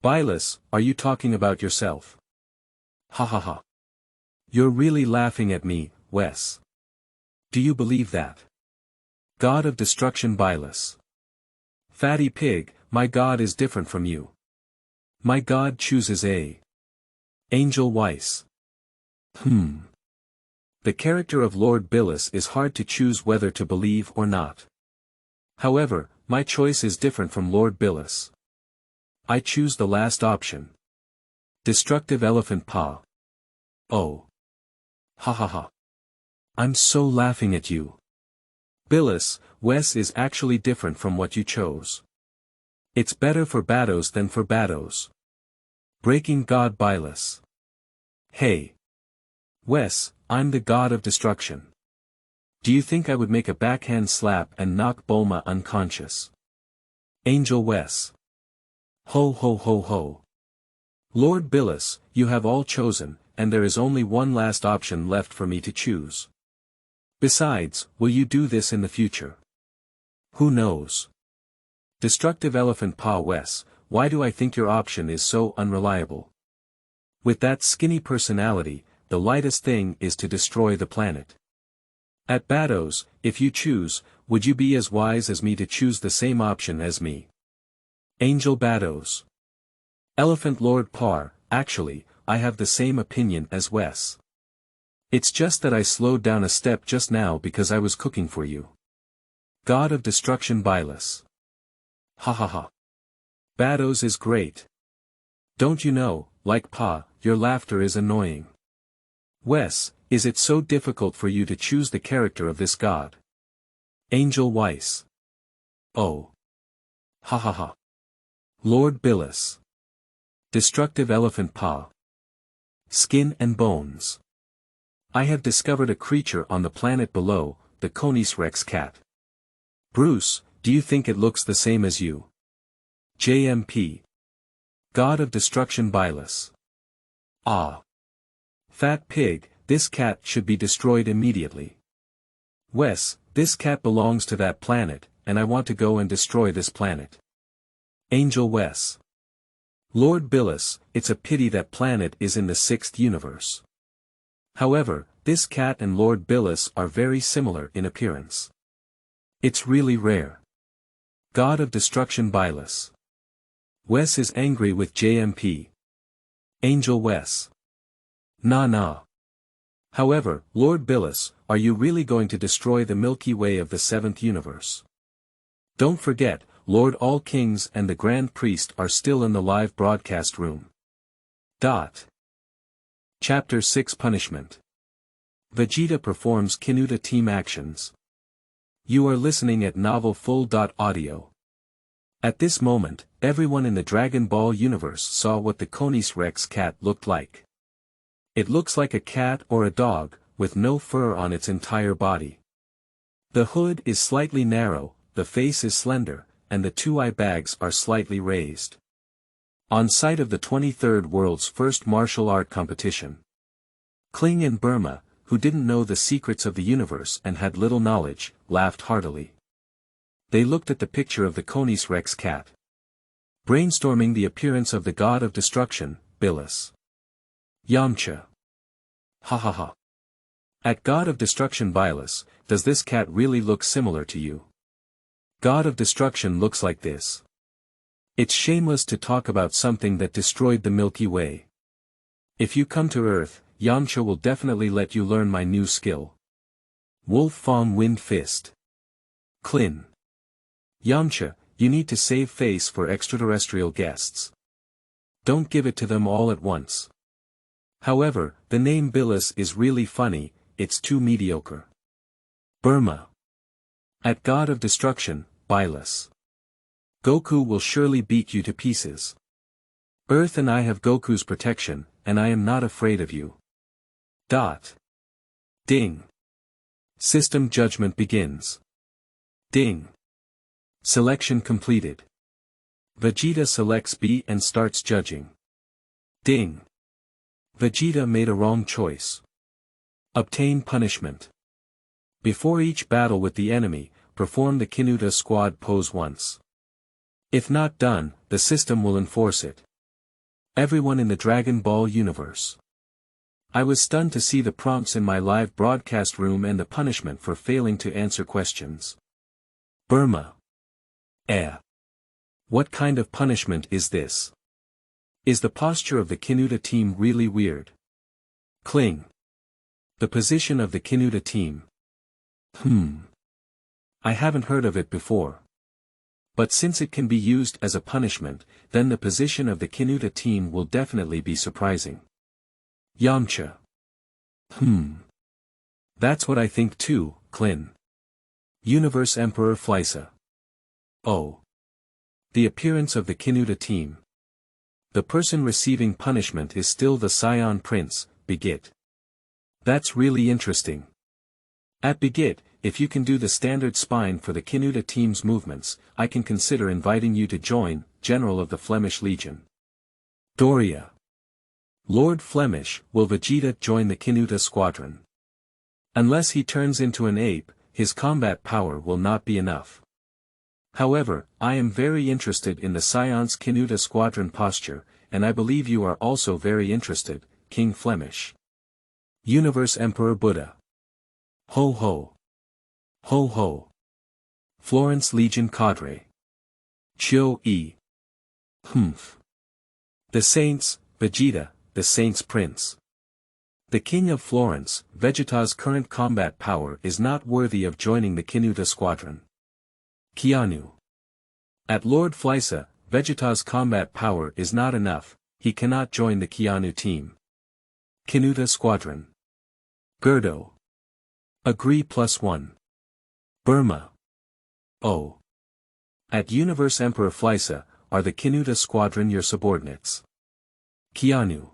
Billus, are you talking about yourself? Ha ha ha. You're really laughing at me, Wes. Do you believe that? God of Destruction Billus. Fatty pig, my God is different from you. My God chooses a. Angel Weiss. The character of Lord Billus is hard to choose whether to believe or not. However, my choice is different from Lord Billus. I choose the last option. Destructive Elephant Paw. Oh. Ha ha ha. I'm so laughing at you. Billus, Wes is actually different from what you chose. It's better for Bados than for Bados. Breaking God Billus. Hey. Wes, I'm the God of Destruction. Do you think I would make a backhand slap and knock Bulma unconscious? Angel Wes. Ho ho ho ho. Lord Billus, you have all chosen, and there is only one last option left for me to choose. Besides, will you do this in the future? Who knows? Destructive Elephant Paw Wes, why do I think your option is so unreliable? With that skinny personality, the lightest thing is to destroy the planet. At Bados, if you choose, would you be as wise as me to choose the same option as me? Angel Bados. Elephant Lord Par, actually, I have the same opinion as Wes. It's just that I slowed down a step just now because I was cooking for you. God of Destruction Billus. Ha ha ha. Bados is great. Don't you know, like Pa, your laughter is annoying. Wes, is it so difficult for you to choose the character of this god? Angel Weiss. Oh. Ha ha ha. Lord Billus. Destructive Elephant Pa. Skin and Bones. I have discovered a creature on the planet below, the Conis Rex cat. Bruce, do you think it looks the same as you? JMP. God of Destruction Billus. Ah. Fat pig, this cat should be destroyed immediately. Wes, this cat belongs to that planet, and I want to go and destroy this planet. Angel Wes. Lord Billus, it's a pity that planet is in the 6th universe. However, this cat and Lord Billus are very similar in appearance. It's really rare. God of Destruction Billus. Wes is angry with JMP. Angel Wes. Nah. However, Lord Billus, are you really going to destroy the Milky Way of the 7th universe? Don't forget, Lord All Kings and the Grand Priest are still in the live broadcast room. Chapter 6 Punishment. Vegeta performs Kinute team actions. You are listening at Novel Full. Audio. At this moment, everyone in the Dragon Ball universe saw what the Conis Rex cat looked like. It looks like a cat or a dog, with no fur on its entire body. The hood is slightly narrow, the face is slender, and the 2 eye bags are slightly raised. On site of the 23rd world's first martial art competition. Kling and Burma, who didn't know the secrets of the universe and had little knowledge, laughed heartily. They looked at the picture of the Conis Rex cat. Brainstorming the appearance of the god of destruction, Billus. Yamcha. Ha ha ha. At God of Destruction Billus, does this cat really look similar to you? God of Destruction looks like this. It's shameless to talk about something that destroyed the Milky Way. If you come to Earth, Yamcha will definitely let you learn my new skill. Wolf Fong Wind Fist. Klin. Yamcha, you need to save face for extraterrestrial guests. Don't give it to them all at once. However, the name Billus is really funny, it's too mediocre. Burma. At God of Destruction, Billus. Goku will surely beat you to pieces. Earth and I have Goku's protection, and I am not afraid of you. Ding. System judgment begins. Ding. Selection completed. Vegeta selects B and starts judging. Ding. Vegeta made a wrong choice. Obtain punishment. Before each battle with the enemy, perform the Kinute squad pose once. If not done, the system will enforce it. Everyone in the Dragon Ball universe. I was stunned to see the prompts in my live broadcast room and the punishment for failing to answer questions. Burma. What kind of punishment is this? Is the posture of the Kinute team really weird? Kling. The position of the Kinute team. I haven't heard of it before. But since it can be used as a punishment, then the position of the Kinute team will definitely be surprising. Yamcha. That's what I think too, Klin. Universe Emperor Fleisa. Oh. The appearance of the Kinute team. The person receiving punishment is still the Scion Prince, Begit. That's really interesting. At Begit, if you can do the standard spine for the Kinute team's movements, I can consider inviting you to join, General of the Flemish Legion. Doria. Lord Flemish, will Vegeta join the Kinute squadron? Unless he turns into an ape, his combat power will not be enough. However, I am very interested in the Scion's Kinute squadron posture, and I believe you are also very interested, King Flemish. Universe Emperor Buddha. Ho ho. Ho ho. Florence Legion Cadre. Chio E. Humph. The Saints, Vegeta, the Saints Prince. The King of Florence, Vegeta's current combat power is not worthy of joining the Kinute squadron. Keanu. At Lord Fleisa, Vegeta's combat power is not enough, he cannot join the Keanu team. Kinute squadron. Gerdo. Agree +1. Burma. Oh. At Universe Emperor Fleisa, are the Kinute squadron your subordinates? Keanu.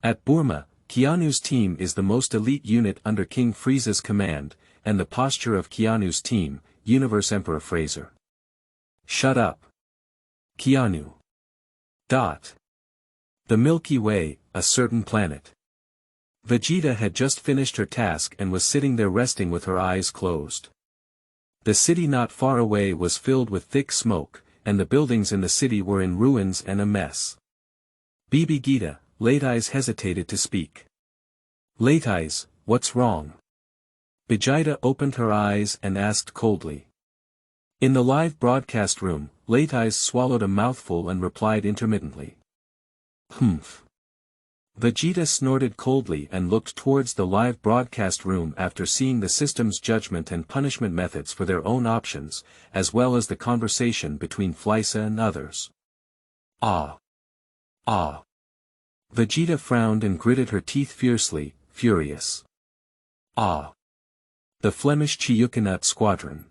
At Bourma, Keanu's team is the most elite unit under King Frieza's command, and the posture of Keanu's team, Universe Emperor Fraser. Shut up. Keanu. The Milky Way, a certain planet. Vegeta had just finished her task and was sitting there resting with her eyes closed. The city not far away was filled with thick smoke, and the buildings in the city were in ruins and a mess. Vegeta, Late Eyes hesitated to speak. Late Eyes, what's wrong? Vegeta opened her eyes and asked coldly. In the live broadcast room, Late Eyes swallowed a mouthful and replied intermittently. Humph. Vegeta snorted coldly and looked towards the live broadcast room after seeing the system's judgment and punishment methods for their own options, as well as the conversation between Fleisa and others. Ah. Vegeta frowned and gritted her teeth fiercely, furious. Ah. The Flemish Chiyukinut squadron.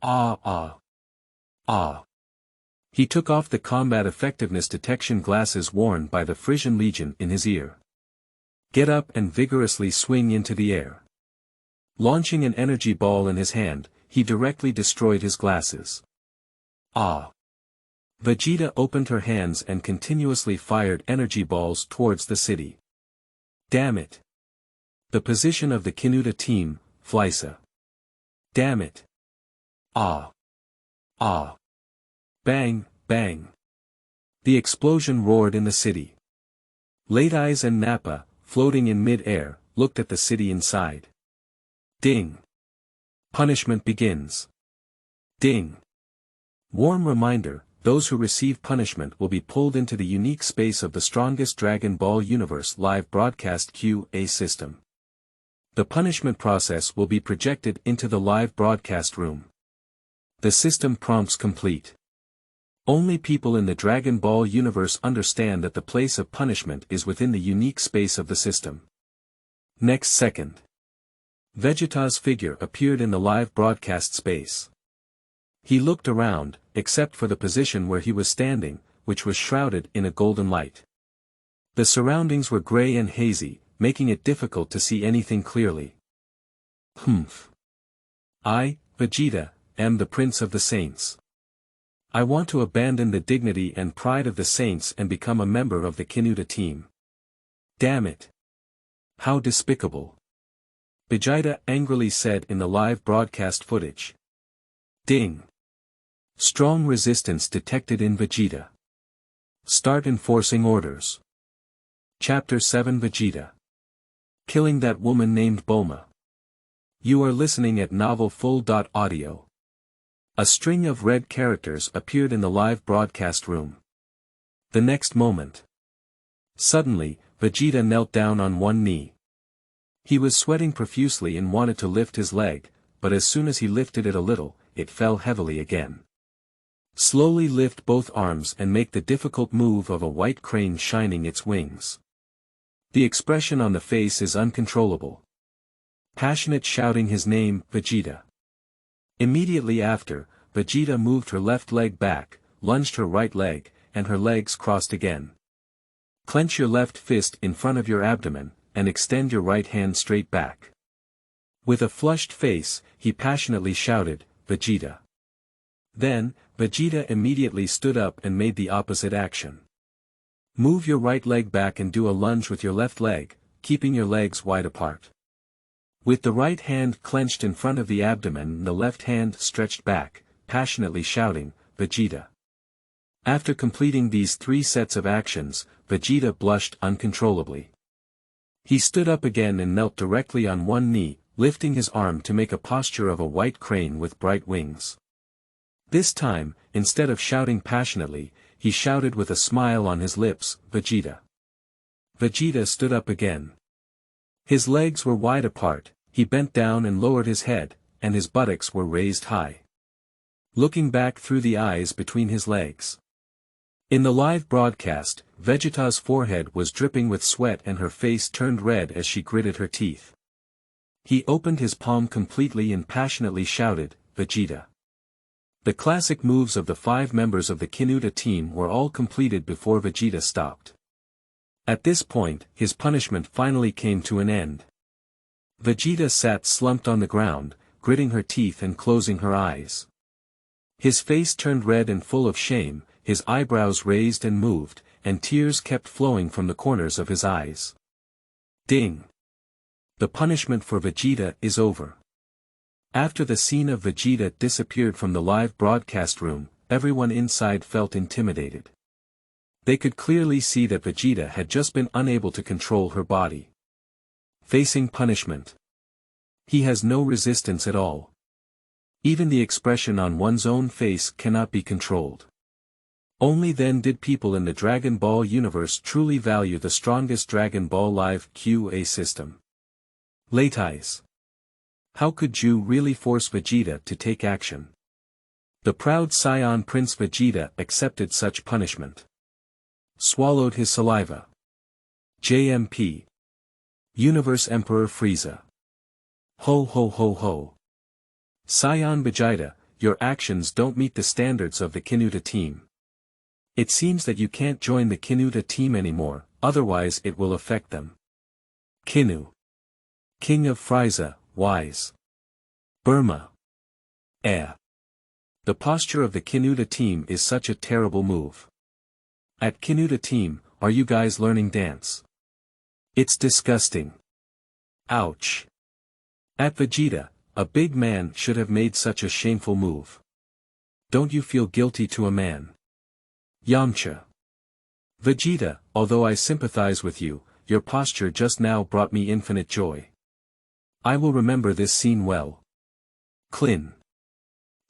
Ah. He took off the combat effectiveness detection glasses worn by the Frisian Legion in his ear. Get up and vigorously swing into the air. Launching an energy ball in his hand, he directly destroyed his glasses. Ah. Vegeta opened her hands and continuously fired energy balls towards the city. Damn it. The position of the Kinute team, Fleisa. Damn it. Ah. Bang, bang. The explosion roared in the city. Late Eyes and Nappa, floating in mid-air, looked at the city inside. Ding. Punishment begins. Ding. Warm reminder, those who receive punishment will be pulled into the unique space of the strongest Dragon Ball Universe live broadcast QA system. The punishment process will be projected into the live broadcast room. The system prompts complete. Only people in the Dragon Ball universe understand that the place of punishment is within the unique space of the system. Next second. Vegeta's figure appeared in the live broadcast space. He looked around, except for the position where he was standing, which was shrouded in a golden light. The surroundings were gray and hazy, making it difficult to see anything clearly. Humph. I, Vegeta, am the Prince of the Saints. I want to abandon the dignity and pride of the Saints and become a member of the Kinute team. Damn it. How despicable. Vegeta angrily said in the live broadcast footage. Ding. Strong resistance detected in Vegeta. Start enforcing orders. Chapter 7 Vegeta. Killing that woman named Bulma. You are listening at Novel Full.audio. A string of red characters appeared in the live broadcast room. The next moment. Suddenly, Vegeta knelt down on one knee. He was sweating profusely and wanted to lift his leg, but as soon as he lifted it a little, it fell heavily again. Slowly lift both arms and make the difficult move of a white crane shining its wings. The expression on the face is uncontrollable. Passionate shouting his name, Vegeta. Immediately after, Vegeta moved her left leg back, lunged her right leg, and her legs crossed again. Clench your left fist in front of your abdomen, and extend your right hand straight back. With a flushed face, he passionately shouted, Vegeta. Then, Vegeta immediately stood up and made the opposite action. Move your right leg back and do a lunge with your left leg, keeping your legs wide apart. With the right hand clenched in front of the abdomen and the left hand stretched back, passionately shouting, Vegeta. After completing these 3 sets of actions, Vegeta blushed uncontrollably. He stood up again and knelt directly on one knee, lifting his arm to make a posture of a white crane with bright wings. This time, instead of shouting passionately, he shouted with a smile on his lips, "Vegeta." Vegeta stood up again. His legs were wide apart, he bent down and lowered his head, and his buttocks were raised high. Looking back through the eyes between his legs. In the live broadcast, Vegeta's forehead was dripping with sweat and her face turned red as she gritted her teeth. He opened his palm completely and passionately shouted, "Vegeta." The classic moves of the 5 members of the Kinute team were all completed before Vegeta stopped. At this point, his punishment finally came to an end. Vegeta sat slumped on the ground, gritting her teeth and closing her eyes. His face turned red and full of shame, his eyebrows raised and moved, and tears kept flowing from the corners of his eyes. Ding! The punishment for Vegeta is over. After the scene of Vegeta disappeared from the live broadcast room, everyone inside felt intimidated. They could clearly see that Vegeta had just been unable to control her body. Facing punishment. He has no resistance at all. Even the expression on one's own face cannot be controlled. Only then did people in the Dragon Ball universe truly value the strongest Dragon Ball Live QA system. Latize. How could you really force Vegeta to take action? The proud Saiyan Prince Vegeta accepted such punishment. Swallowed his saliva. JMP. Universe Emperor Frieza. Ho ho ho ho. Saiyan Vegeta, your actions don't meet the standards of the Kinute team. It seems that you can't join the Kinute team anymore, otherwise it will affect them. Kinu. King of Fleisa, wise. Burma. The posture of the Kinute team is such a terrible move. At Kinute team, are you guys learning dance? It's disgusting. Ouch. At Vegeta, a big man should have made such a shameful move. Don't you feel guilty to a man? Yamcha. Vegeta, although I sympathize with you, your posture just now brought me infinite joy. I will remember this scene well. Klin.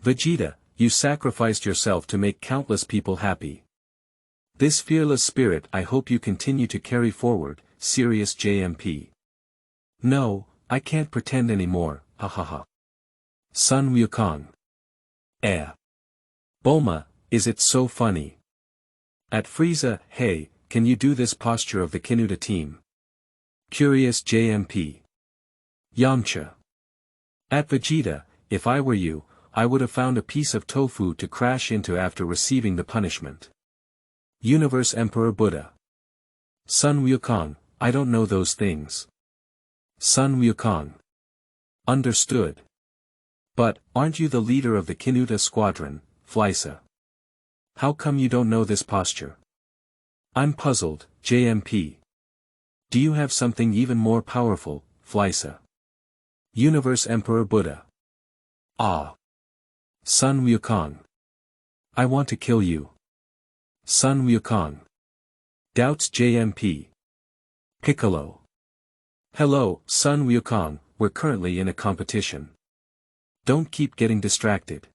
Vegeta, you sacrificed yourself to make countless people happy. This fearless spirit I hope you continue to carry forward, serious JMP. No, I can't pretend anymore, hahaha. Sun Wukong. Bulma, is it so funny? At Frieza, hey, can you do this posture of the Kinute team? Curious JMP. Yamcha. At Vegeta, if I were you, I would have found a piece of tofu to crash into after receiving the punishment. Universe Emperor Buddha. Sun Wukong, I don't know those things. Sun Wukong. Understood. But, aren't you the leader of the Kinute squadron, Fleisa? How come you don't know this posture? I'm puzzled, JMP. Do you have something even more powerful, Fleisa? Universe Emperor Buddha. Sun Wukong. I want to kill you. Sun Wukong. Doubts JMP. Piccolo. Hello, Sun Wukong, we're currently in a competition. Don't keep getting distracted.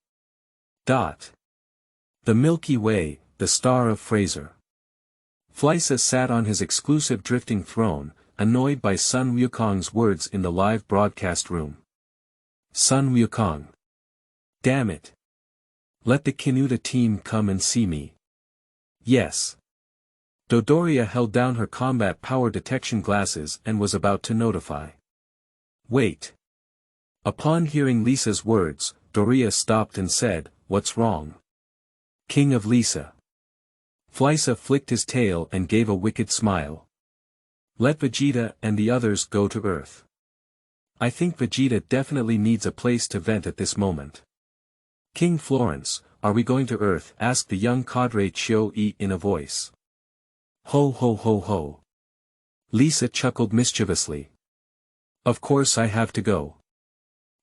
The Milky Way, the star of Fraser. Fleisa sat on his exclusive drifting throne, annoyed by Sun Wukong's words in the live broadcast room. Sun Wukong. Damn it. Let the Kinute team come and see me. Yes. Dodoria held down her combat power detection glasses and was about to notify. Wait. Upon hearing Lisa's words, Doria stopped and said, "What's wrong?" King of Lisa. Fleisa flicked his tail and gave a wicked smile. Let Vegeta and the others go to Earth. I think Vegeta definitely needs a place to vent at this moment. King Florence, are we going to Earth? Asked the young cadre Chio-E in a voice. Ho ho ho ho. Lisa chuckled mischievously. Of course I have to go.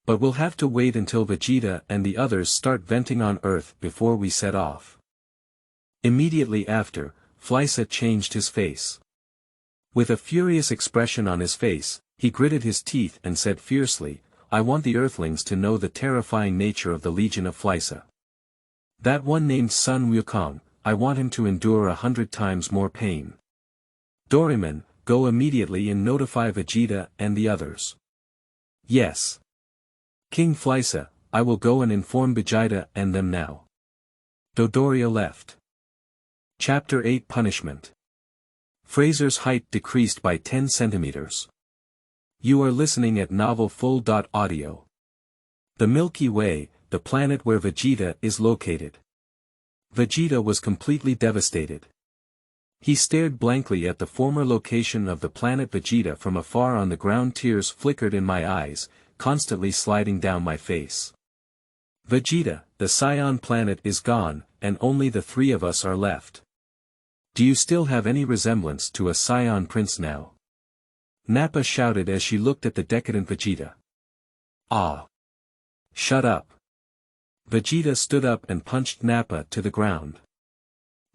But we'll have to wait until Vegeta and the others start venting on Earth before we set off. Immediately after, Fleisa changed his face. With a furious expression on his face, He gritted his teeth and said fiercely, I want the Earthlings to know the terrifying nature of the Legion of Fleisa. That one named son Wukong, I want him to endure 100 times more pain. Doraemon, go immediately and notify Vegeta and the others. Yes. King Fleisa, I will go and inform Vegeta and them now. Dodoria left. Chapter 8 Punishment. Fraser's height decreased by 10 centimeters. You are listening at Novel Full.audio. The Milky Way, the planet where Vegeta is located. Vegeta was completely devastated. He stared blankly at the former location of the planet Vegeta from afar on the ground. Tears flickered in my eyes, constantly sliding down my face. Vegeta, the Scion planet is gone, and only the three of us are left. Do you still have any resemblance to a Scion prince now? Nappa shouted as she looked at the decadent Vegeta. Ah! Shut up! Vegeta stood up and punched Nappa to the ground.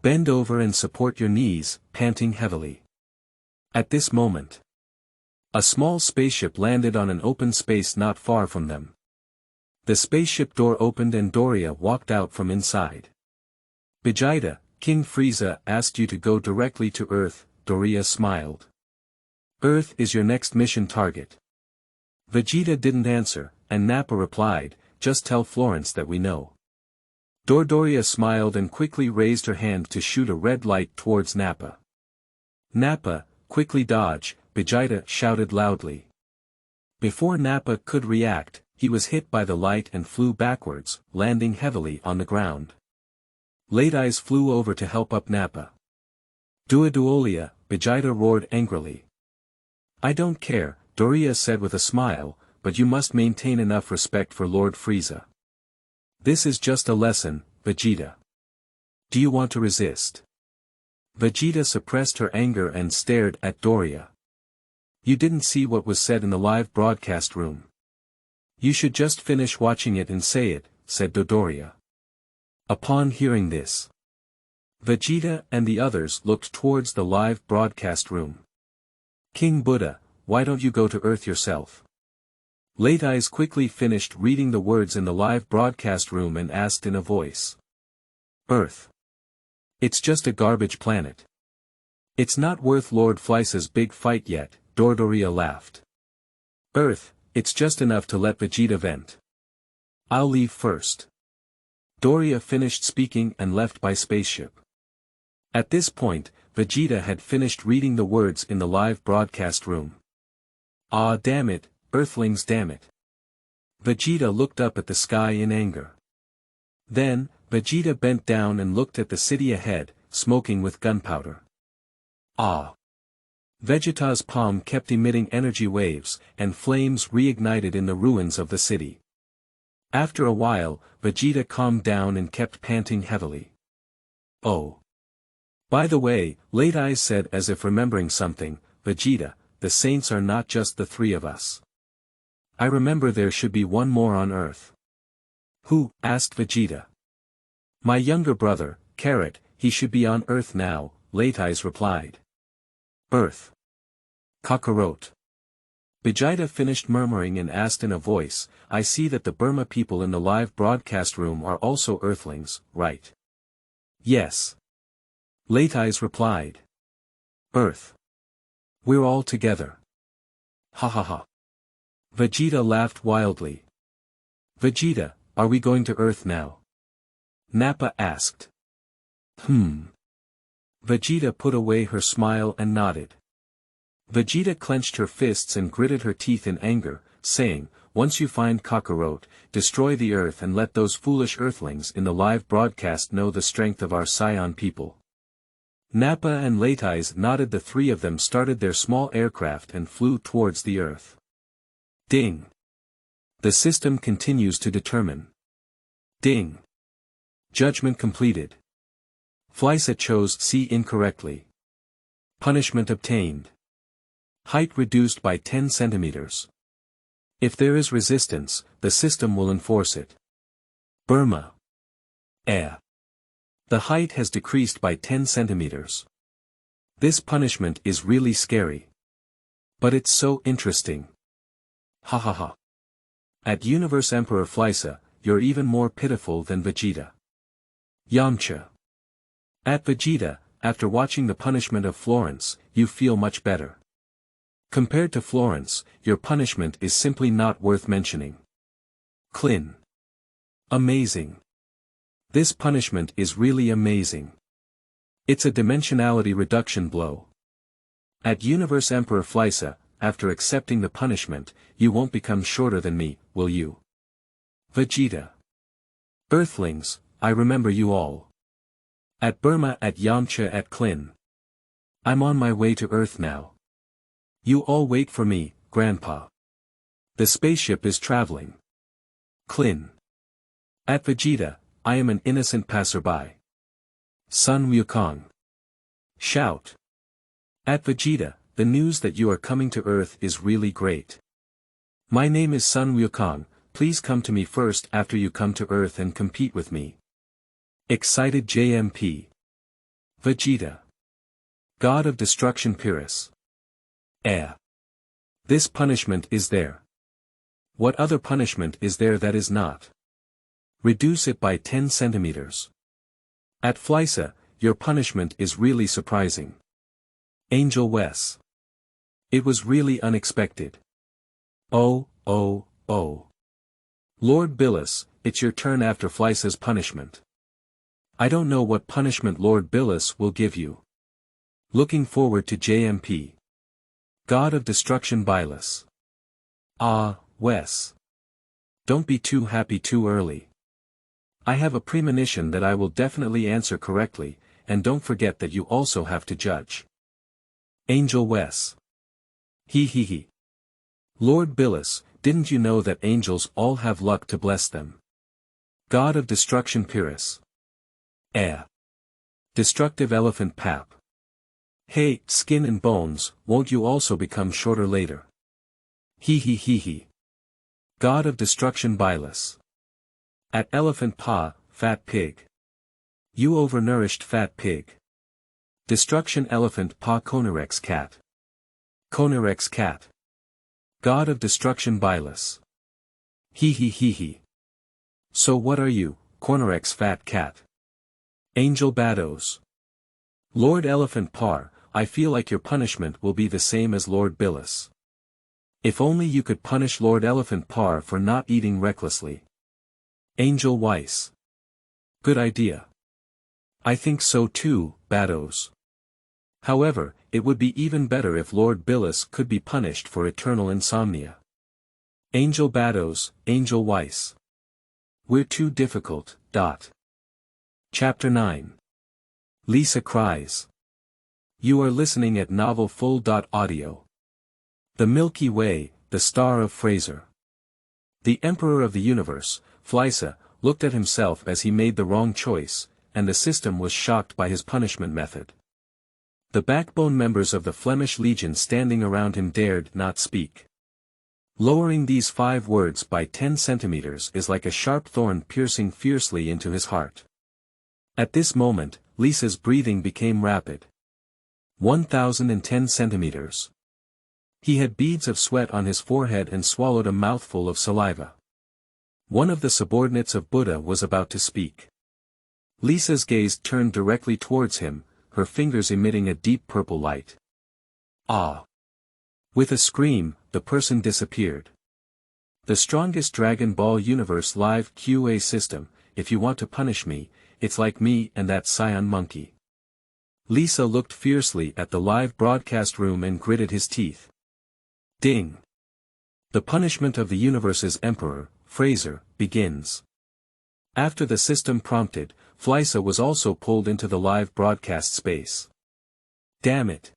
Bend over and support your knees, panting heavily. At this moment, a small spaceship landed on an open space not far from them. The spaceship door opened and Doria walked out from inside. Vegeta, King Frieza asked you to go directly to Earth, Doria smiled. Earth is your next mission target. Vegeta didn't answer, and Nappa replied, just tell Florence that we know. Doria smiled and quickly raised her hand to shoot a red light towards Nappa. Nappa, quickly dodge, Vegeta shouted loudly. Before Nappa could react, he was hit by the light and flew backwards, landing heavily on the ground. Late Eyes flew over to help up Nappa. Duolia, Vegeta roared angrily. I don't care, Doria said with a smile, but you must maintain enough respect for Lord Frieza. This is just a lesson, Vegeta. Do you want to resist? Vegeta suppressed her anger and stared at Doria. You didn't see what was said in the live broadcast room. You should just finish watching it and say it, said Dodoria. Upon hearing this, Vegeta and the others looked towards the live broadcast room. King Buddha, why don't you go to Earth yourself? Late Eyes quickly finished reading the words in the live broadcast room and asked in a voice. Earth. It's just a garbage planet. It's not worth Lord Fleisa's big fight yet, Dodoria laughed. Earth, it's just enough to let Vegeta vent. I'll leave first. Doria finished speaking and left by spaceship. At this point, Vegeta had finished reading the words in the live broadcast room. Ah damn it, Earthlings damn it. Vegeta looked up at the sky in anger. Then, Vegeta bent down and looked at the city ahead, smoking with gunpowder. Ah! Vegeta's palm kept emitting energy waves, and flames reignited in the ruins of the city. After a while, Vegeta calmed down and kept panting heavily. Oh! By the way, Late Eyes said as if remembering something, Vegeta, the Saints are not just the three of us. I remember there should be one more on Earth. Who? Asked Vegeta. My younger brother, Carrot, he should be on Earth now, Late Eyes replied. Earth. Kakarot. Vegeta finished murmuring and asked in a voice, I see that the Burma people in the live broadcast room are also Earthlings, right? Yes. Late Eyes replied. Earth. We're all together. Ha ha ha. Vegeta laughed wildly. Vegeta, are we going to Earth now? Nappa asked. Vegeta put away her smile and nodded. Vegeta clenched her fists and gritted her teeth in anger, saying, once you find Kakarot, destroy the Earth and let those foolish Earthlings in the live broadcast know the strength of our Scion people. Nappa and Late Eyes nodded. The three of them started their small aircraft and flew towards the Earth. Ding! The system continues to determine. Ding! Judgment completed. Fleisa chose C incorrectly. Punishment obtained. Height reduced by 10 centimeters. If there is resistance, the system will enforce it. Burma. Air. The height has decreased by 10 centimeters. This punishment is really scary. But it's so interesting. Ha ha ha. At Universe Emperor Fleisa, you're even more pitiful than Vegeta. Yamcha. At Vegeta, after watching the punishment of Florence, you feel much better. Compared to Florence, your punishment is simply not worth mentioning. Klin. Amazing. This punishment is really amazing. It's a dimensionality reduction blow. At Universe Emperor Fleisa, after accepting the punishment, you won't become shorter than me, will you? Vegeta. Earthlings, I remember you all. At Burma, at Yamcha, at Klin. I'm on my way to Earth now. You all wait for me, Grandpa. The spaceship is traveling. Klin. At Vegeta, I am an innocent passerby. Son Wukong. Shout. At Vegeta, the news that you are coming to Earth is really great. My name is Sun Wukong, please come to me first after you come to Earth and compete with me. Excited JMP. Vegeta. God of Destruction Birus. This punishment is there. What other punishment is there that is not? Reduce it by 10 centimeters. At Fleisa, your punishment is really surprising. Angel Wes. It was really unexpected. Oh. Lord Billus, it's your turn after Fleisa's punishment. I don't know what punishment Lord Billus will give you. Looking forward to JMP. God of Destruction Billus. Wes. Don't be too happy too early. I have a premonition that I will definitely answer correctly, and don't forget that you also have to judge. Angel Wes. He. Lord Billus, didn't you know that angels all have luck to bless them? God of Destruction Birus. Destructive Elephant Pap. Hey, skin and bones, won't you also become shorter later? He. God of Destruction Billus. At Elephant Pa, Fat Pig. You overnourished fat pig. Destruction Elephant Pa Conorex Cat. Conorex Cat. God of Destruction Billus. He. So what are you, Conorex Fat Cat? Angel Bados. Lord Elephant Par, I feel like your punishment will be the same as Lord Billus. If only you could punish Lord Elephant Par for not eating recklessly. Angel Weiss. Good idea. I think so too, Bados. However, it would be even better if Lord Billus could be punished for eternal insomnia. Angel Bados, Angel Weiss. We're too difficult. Chapter 9. Lisa cries. You are listening at Novel Full. Audio. The Milky Way, the star of Fraser. The Emperor of the Universe, Fleisa, looked at himself as he made the wrong choice, and the system was shocked by his punishment method. The backbone members of the Flemish Legion standing around him dared not speak. Lowering these 5 words by 10 centimeters is like a sharp thorn piercing fiercely into his heart. At this moment, Lisa's breathing became rapid. 1010 centimeters. He had beads of sweat on his forehead and swallowed a mouthful of saliva. One of the subordinates of Buddha was about to speak. Lisa's gaze turned directly towards him, her fingers emitting a deep purple light. With a scream, the person disappeared. The strongest Dragon Ball Universe live QA system, if you want to punish me, it's like me and that Scion monkey. Lisa looked fiercely at the live broadcast room and gritted his teeth. Ding! The punishment of the universe's emperor, Fraser, begins. After the system prompted, Fleisa was also pulled into the live broadcast space. Damn it!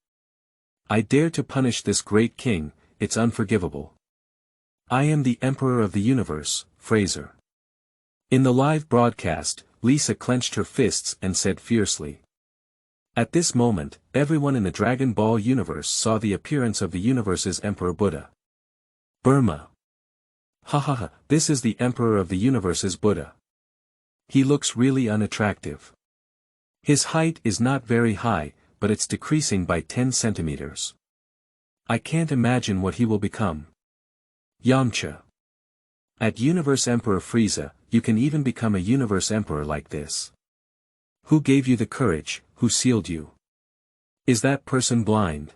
I dare to punish this great king, it's unforgivable. I am the Emperor of the Universe, Fraser. In the live broadcast, Lisa clenched her fists and said fiercely. At this moment, everyone in the Dragon Ball universe saw the appearance of the universe's Emperor Buddha. Burma. This is the Emperor of the universe's Buddha. He looks really unattractive. His height is not very high, but it's decreasing by 10 centimeters. I can't imagine what he will become. Yamcha. At Universe Emperor Frieza, you can even become a Universe Emperor like this. Who gave you the courage, who sealed you? Is that person blind?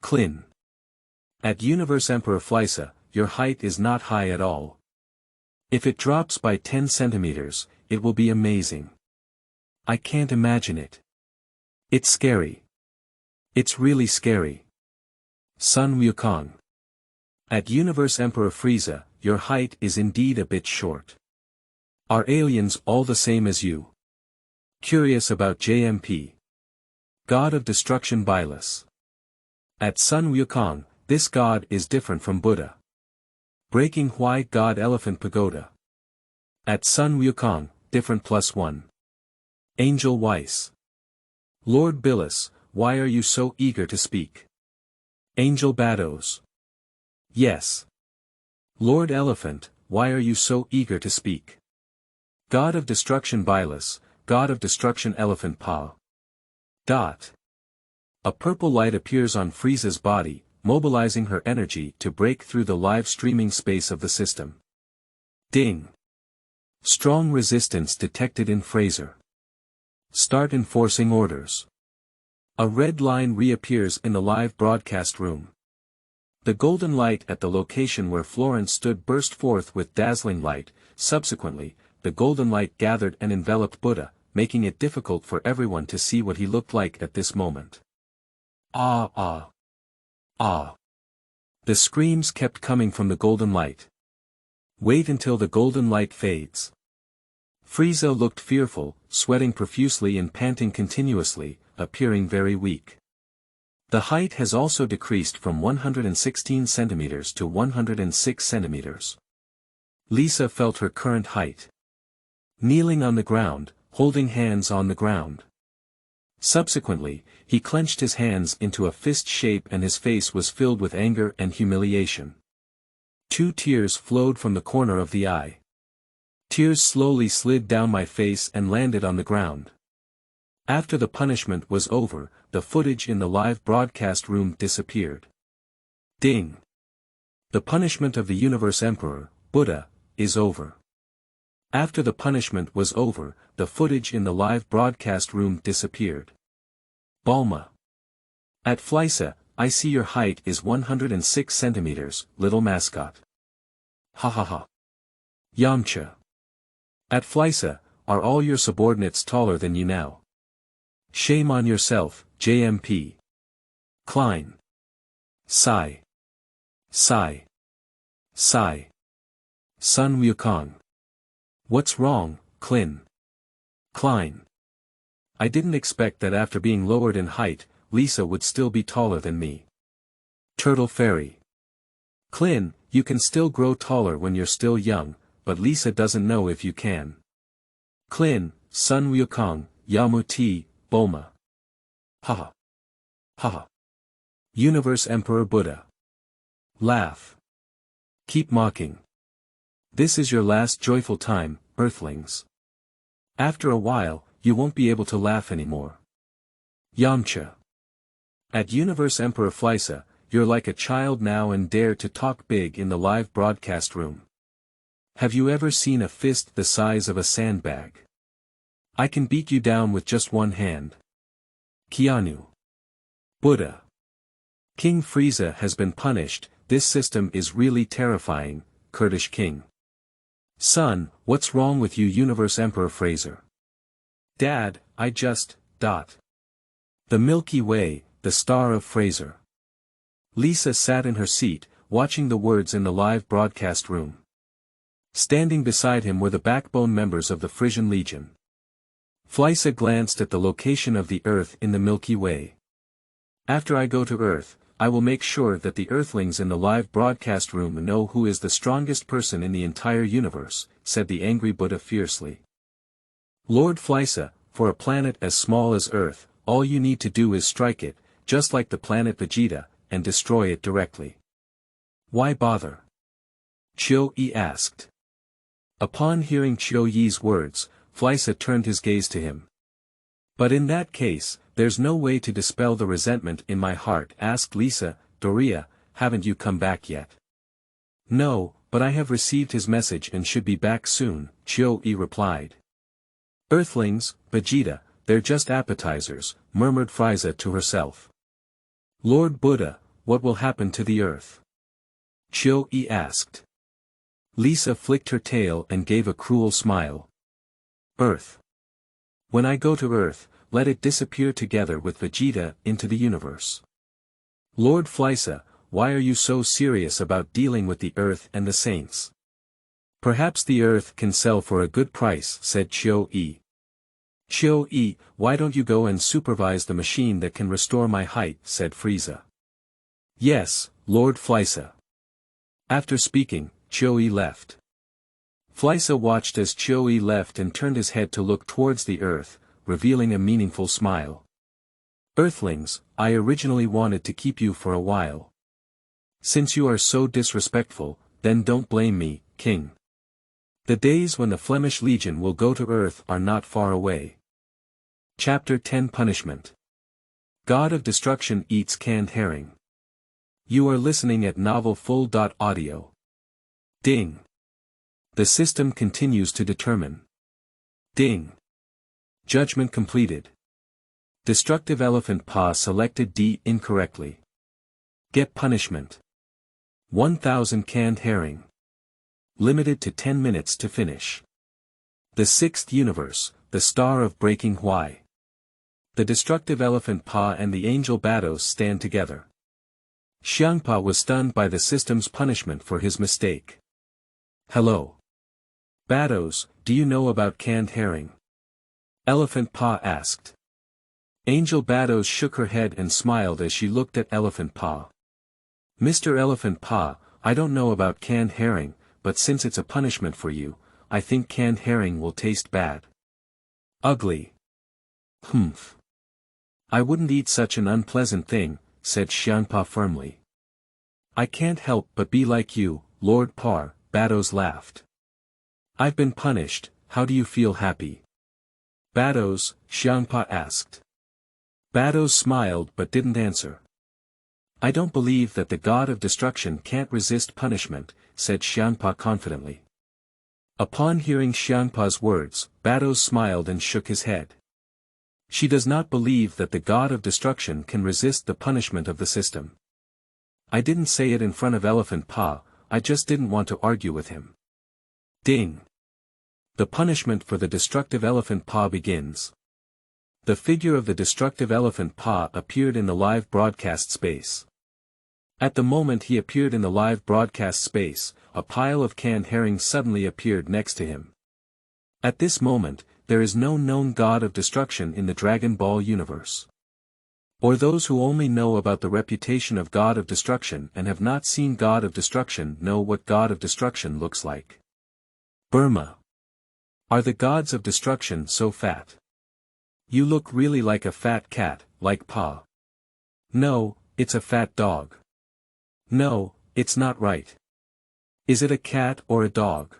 Klin. At Universe Emperor Fleisa, your height is not high at all. If it drops by 10 centimeters, it will be amazing. I can't imagine it. It's scary. It's really scary. Sun Wukong. At Universe Emperor Frieza, your height is indeed a bit short. Are aliens all the same as you? Curious about JMP. God of Destruction Billus. At Sun Wukong, this god is different from Buddha. Breaking White God Elephant Pagoda. At Sun Wukong, different +1. Angel Weiss. Lord Billus, why are you so eager to speak? Angel Bados. Yes. Lord Elephant, why are you so eager to speak? God of Destruction Billus, God of Destruction Elephant Pa. A purple light appears on Frieza's body, mobilizing her energy to break through the live streaming space of the system. Ding. Strong resistance detected in Fraser. Start enforcing orders. A red line reappears in the live broadcast room. The golden light at the location where Florence stood burst forth with dazzling light. Subsequently, the golden light gathered and enveloped Buddha, making it difficult for everyone to see what he looked like at this moment. Ah ah. Ah. The screams kept coming from the golden light. Wait until the golden light fades. Frieza looked fearful, sweating profusely and panting continuously, appearing very weak. The height has also decreased from 116 centimeters to 106 centimeters. Lisa felt her current height. Kneeling on the ground, holding hands on the ground. Subsequently, he clenched his hands into a fist shape and his face was filled with anger and humiliation. 2 tears flowed from the corner of the eye. Tears slowly slid down my face and landed on the ground. After the punishment was over, the footage in the live broadcast room disappeared. Ding. The punishment of the Universe Emperor, Buddha, is over. After the punishment was over, the footage in the live broadcast room disappeared. Bulma. At Fleisa, I see your height is 106 centimeters, little mascot. Ha ha ha. Yamcha. At Fleisa, are all your subordinates taller than you now? Shame on yourself, JMP. Klein. Sigh. Sigh. Sigh. Sun Wukong. What's wrong, Klin? Klein. I didn't expect that after being lowered in height, Lisa would still be taller than me. Turtle Fairy. Klin, you can still grow taller when you're still young, but Lisa doesn't know if you can. Klin, Sun Wukong, Yamuti, Bulma. Haha. Haha. Universe Emperor Buddha. Laugh. Keep mocking. This is your last joyful time, Earthlings. After a while, you won't be able to laugh anymore. Yamcha. At Universe Emperor Fleisa, you're like a child now and dare to talk big in the live broadcast room. Have you ever seen a fist the size of a sandbag? I can beat you down with just one hand. Keanu. Buddha. King Frieza has been punished, this system is really terrifying, Kurdish King. Son, what's wrong with you Universe Emperor Fraser? Dad, I just. The Milky Way, the star of Fraser. Lisa sat in her seat, watching the words in the live broadcast room. Standing beside him were the backbone members of the Frisian Legion. Fleisa glanced at the location of the Earth in the Milky Way. After I go to Earth, I will make sure that the Earthlings in the live broadcast room know who is the strongest person in the entire universe, said the angry Buddha fiercely. Lord Fleisa, for a planet as small as Earth, all you need to do is strike it, just like the planet Vegeta, and destroy it directly. Why bother? Chiu Yi asked. Upon hearing Chiu Yi's words, Fleisa turned his gaze to him. But in that case, there's no way to dispel the resentment in my heart, asked Lisa, Doria, haven't you come back yet? No, but I have received his message and should be back soon, Chou-E replied. Earthlings, Vegeta, they're just appetizers, murmured Fleisa to herself. Lord Buddha, what will happen to the earth? Chou-E asked. Lisa flicked her tail and gave a cruel smile. Earth. When I go to Earth, let it disappear together with Vegeta into the universe. Lord Fleisa, why are you so serious about dealing with the Earth and the Saints? Perhaps the Earth can sell for a good price, said Chou-E. Chou-E, why don't you go and supervise the machine that can restore my height, said Frieza. Yes, Lord Fleisa. After speaking, Chou-E left. Fleisa watched as Chou-E left and turned his head to look towards the Earth, revealing a meaningful smile. Earthlings, I originally wanted to keep you for a while. Since you are so disrespectful, then don't blame me, King. The days when the Flemish Legion will go to Earth are not far away. Chapter 10 Punishment. God of Destruction eats canned herring. You are listening at novelfull.audio. Ding. The system continues to determine. Ding. Judgment completed. Destructive Elephant Paw selected D incorrectly. Get punishment. 1000 canned herring. Limited to 10 minutes to finish. The Sixth Universe, the Star of Breaking Why. The Destructive Elephant Paw and the Angel Bados stand together. Xiangpa was stunned by the system's punishment for his mistake. Hello. Bados, do you know about canned herring? Elephant Paw asked. Angel Bados shook her head and smiled as she looked at Elephant Paw. Mr. Elephant Paw, I don't know about canned herring, but since it's a punishment for you, I think canned herring will taste bad. Ugly. Humph. I wouldn't eat such an unpleasant thing, said Xiangpa firmly. I can't help but be like you, Lord Par, Bados laughed. I've been punished, how do you feel happy? Bados, Xiangpa asked. Bados smiled but didn't answer. I don't believe that the God of Destruction can't resist punishment, said Xiangpa confidently. Upon hearing Xiangpa's words, Bados smiled and shook his head. She does not believe that the God of Destruction can resist the punishment of the system. I didn't say it in front of Elephant Paw, I just didn't want to argue with him. Ding. The punishment for the Destructive Elephant Paw begins. The figure of the Destructive Elephant Paw appeared in the live broadcast space. At the moment he appeared in the live broadcast space, a pile of canned herring suddenly appeared next to him. At this moment, there is no known God of Destruction in the Dragon Ball universe. Or those who only know about the reputation of God of Destruction and have not seen God of Destruction know what God of Destruction looks like. Burma. Are the gods of destruction so fat? You look really like a fat cat, like Pa. No, it's a fat dog. No, it's not right. Is it a cat or a dog?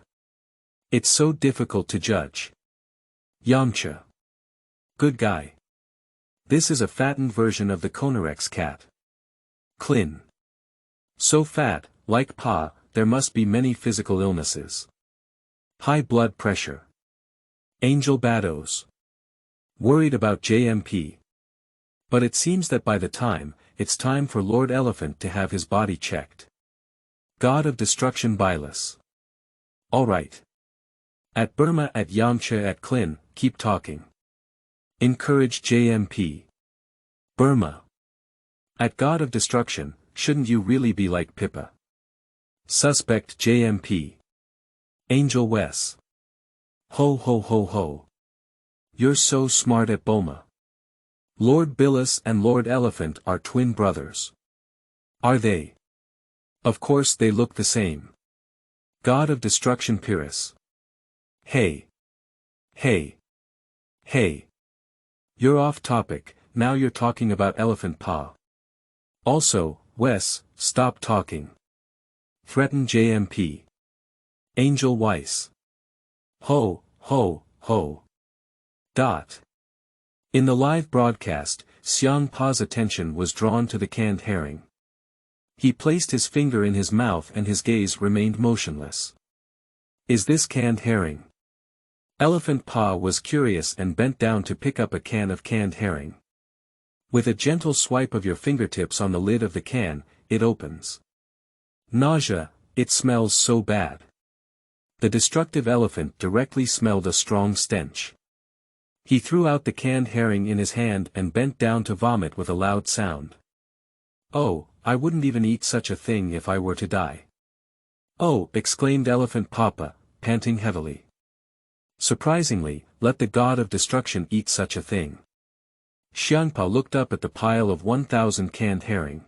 It's so difficult to judge. Yamcha. Good guy. This is a fattened version of the Konorex cat. Klin. So fat, like Pa, there must be many physical illnesses. High blood pressure. Angel Bados. Worried about JMP. But it seems that by the time, it's time for Lord Elephant to have his body checked. God of Destruction Billus. Alright. At Burma at Yamcha at Klin, keep talking. Encourage JMP. Burma. At God of Destruction, shouldn't you really be like Pippa? Suspect JMP. Angel Wes. Ho ho ho ho. You're so smart at Bulma. Lord Billus and Lord Elephant are twin brothers. Are they? Of course they look the same. God of Destruction Pirus. Hey. Hey. Hey. You're off topic, now you're talking about Elephant Paw. Also, Wes, stop talking. Threaten JMP. Angel Weiss. Ho, ho, ho. In the live broadcast, Xiangpa's attention was drawn to the canned herring. He placed his finger in his mouth and his gaze remained motionless. Is this canned herring? Elephant Pa was curious and bent down to pick up a can of canned herring. With a gentle swipe of your fingertips on the lid of the can, it opens. Nausea, it smells so bad. The destructive elephant directly smelled a strong stench. He threw out the canned herring in his hand and bent down to vomit with a loud sound. Oh, I wouldn't even eat such a thing if I were to die. Oh, exclaimed Elephant Papa, panting heavily. Surprisingly, let the god of destruction eat such a thing. Xianpa looked up at the pile of 1,000 canned herring.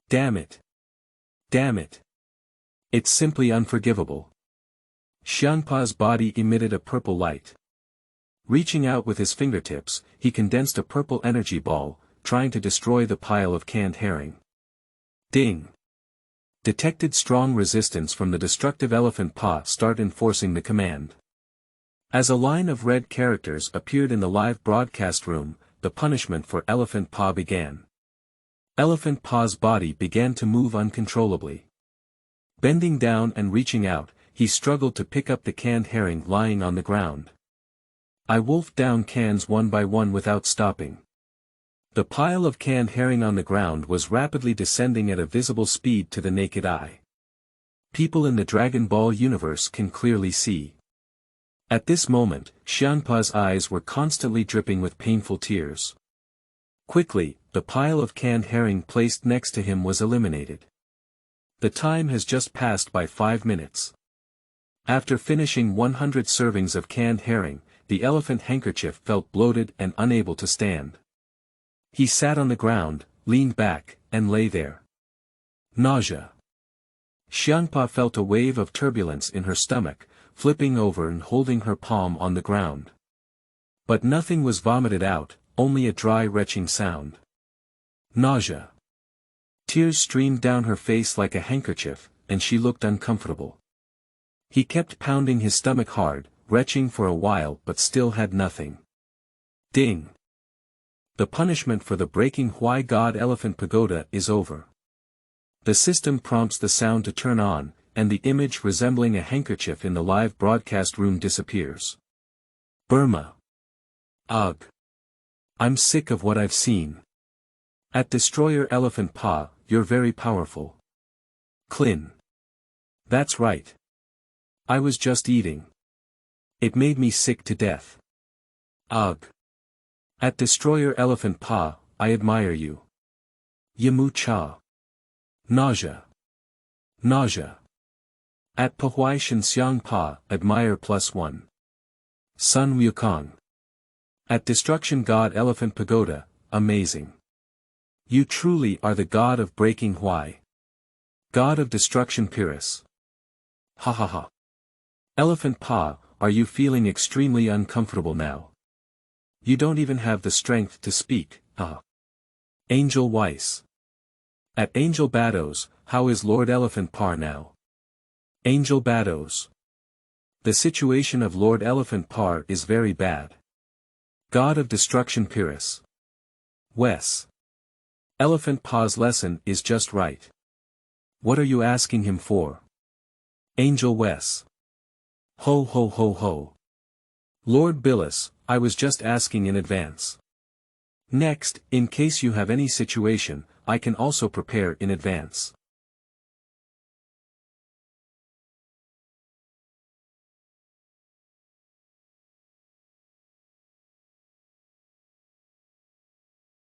Damn it. Damn it. It's simply unforgivable. Xianpa's body emitted a purple light. Reaching out with his fingertips, he condensed a purple energy ball, trying to destroy the pile of canned herring. Ding. Detected strong resistance from the destructive Elephant Pa. Start enforcing the command. As a line of red characters appeared in the live broadcast room, the punishment for Elephant Pa began. Elephant Pa's body began to move uncontrollably. Bending down and reaching out, he struggled to pick up the canned herring lying on the ground. I wolfed down cans one by one without stopping. The pile of canned herring on the ground was rapidly descending at a visible speed to the naked eye. People in the Dragon Ball universe can clearly see. At this moment, Xianpa's eyes were constantly dripping with painful tears. Quickly, the pile of canned herring placed next to him was eliminated. The time has just passed by 5 minutes. After finishing 100 servings of canned herring, the elephant handkerchief felt bloated and unable to stand. He sat on the ground, leaned back, and lay there. Nausea. Xianpa felt a wave of turbulence in her stomach, flipping over and holding her palm on the ground. But nothing was vomited out, only a dry retching sound. Nausea. Tears streamed down her face like a handkerchief, and she looked uncomfortable. He kept pounding his stomach hard, retching for a while but still had nothing. Ding. The punishment for the Breaking Hwai God Elephant Pagoda is over. The system prompts the sound to turn on, and the image resembling a handkerchief in the live broadcast room disappears. Burma. Ugh. I'm sick of what I've seen. At Destroyer Elephant Pa, you're very powerful. Klin. That's right. I was just eating. It made me sick to death. Ugh. At Destroyer Elephant Pa, I admire you. Yamu Cha. Nausea. Nausea. At Pahuai Shinxiang Pa, admire +1. Sun Wukong. At Destruction God Elephant Pagoda, amazing. You truly are the god of Breaking Hwai. God of Destruction Birus. Ha ha ha. Elephant Pa, are you feeling extremely uncomfortable now? You don't even have the strength to speak, huh? Angel Weiss. At Angel Bados, how is Lord Elephant Pa now? Angel Bados. The situation of Lord Elephant Pa is very bad. God of Destruction Birus. Wes. Elephant Pa's lesson is just right. What are you asking him for? Angel Wes. Ho ho ho ho. Lord Billus, I was just asking in advance. Next, in case you have any situation, I can also prepare in advance.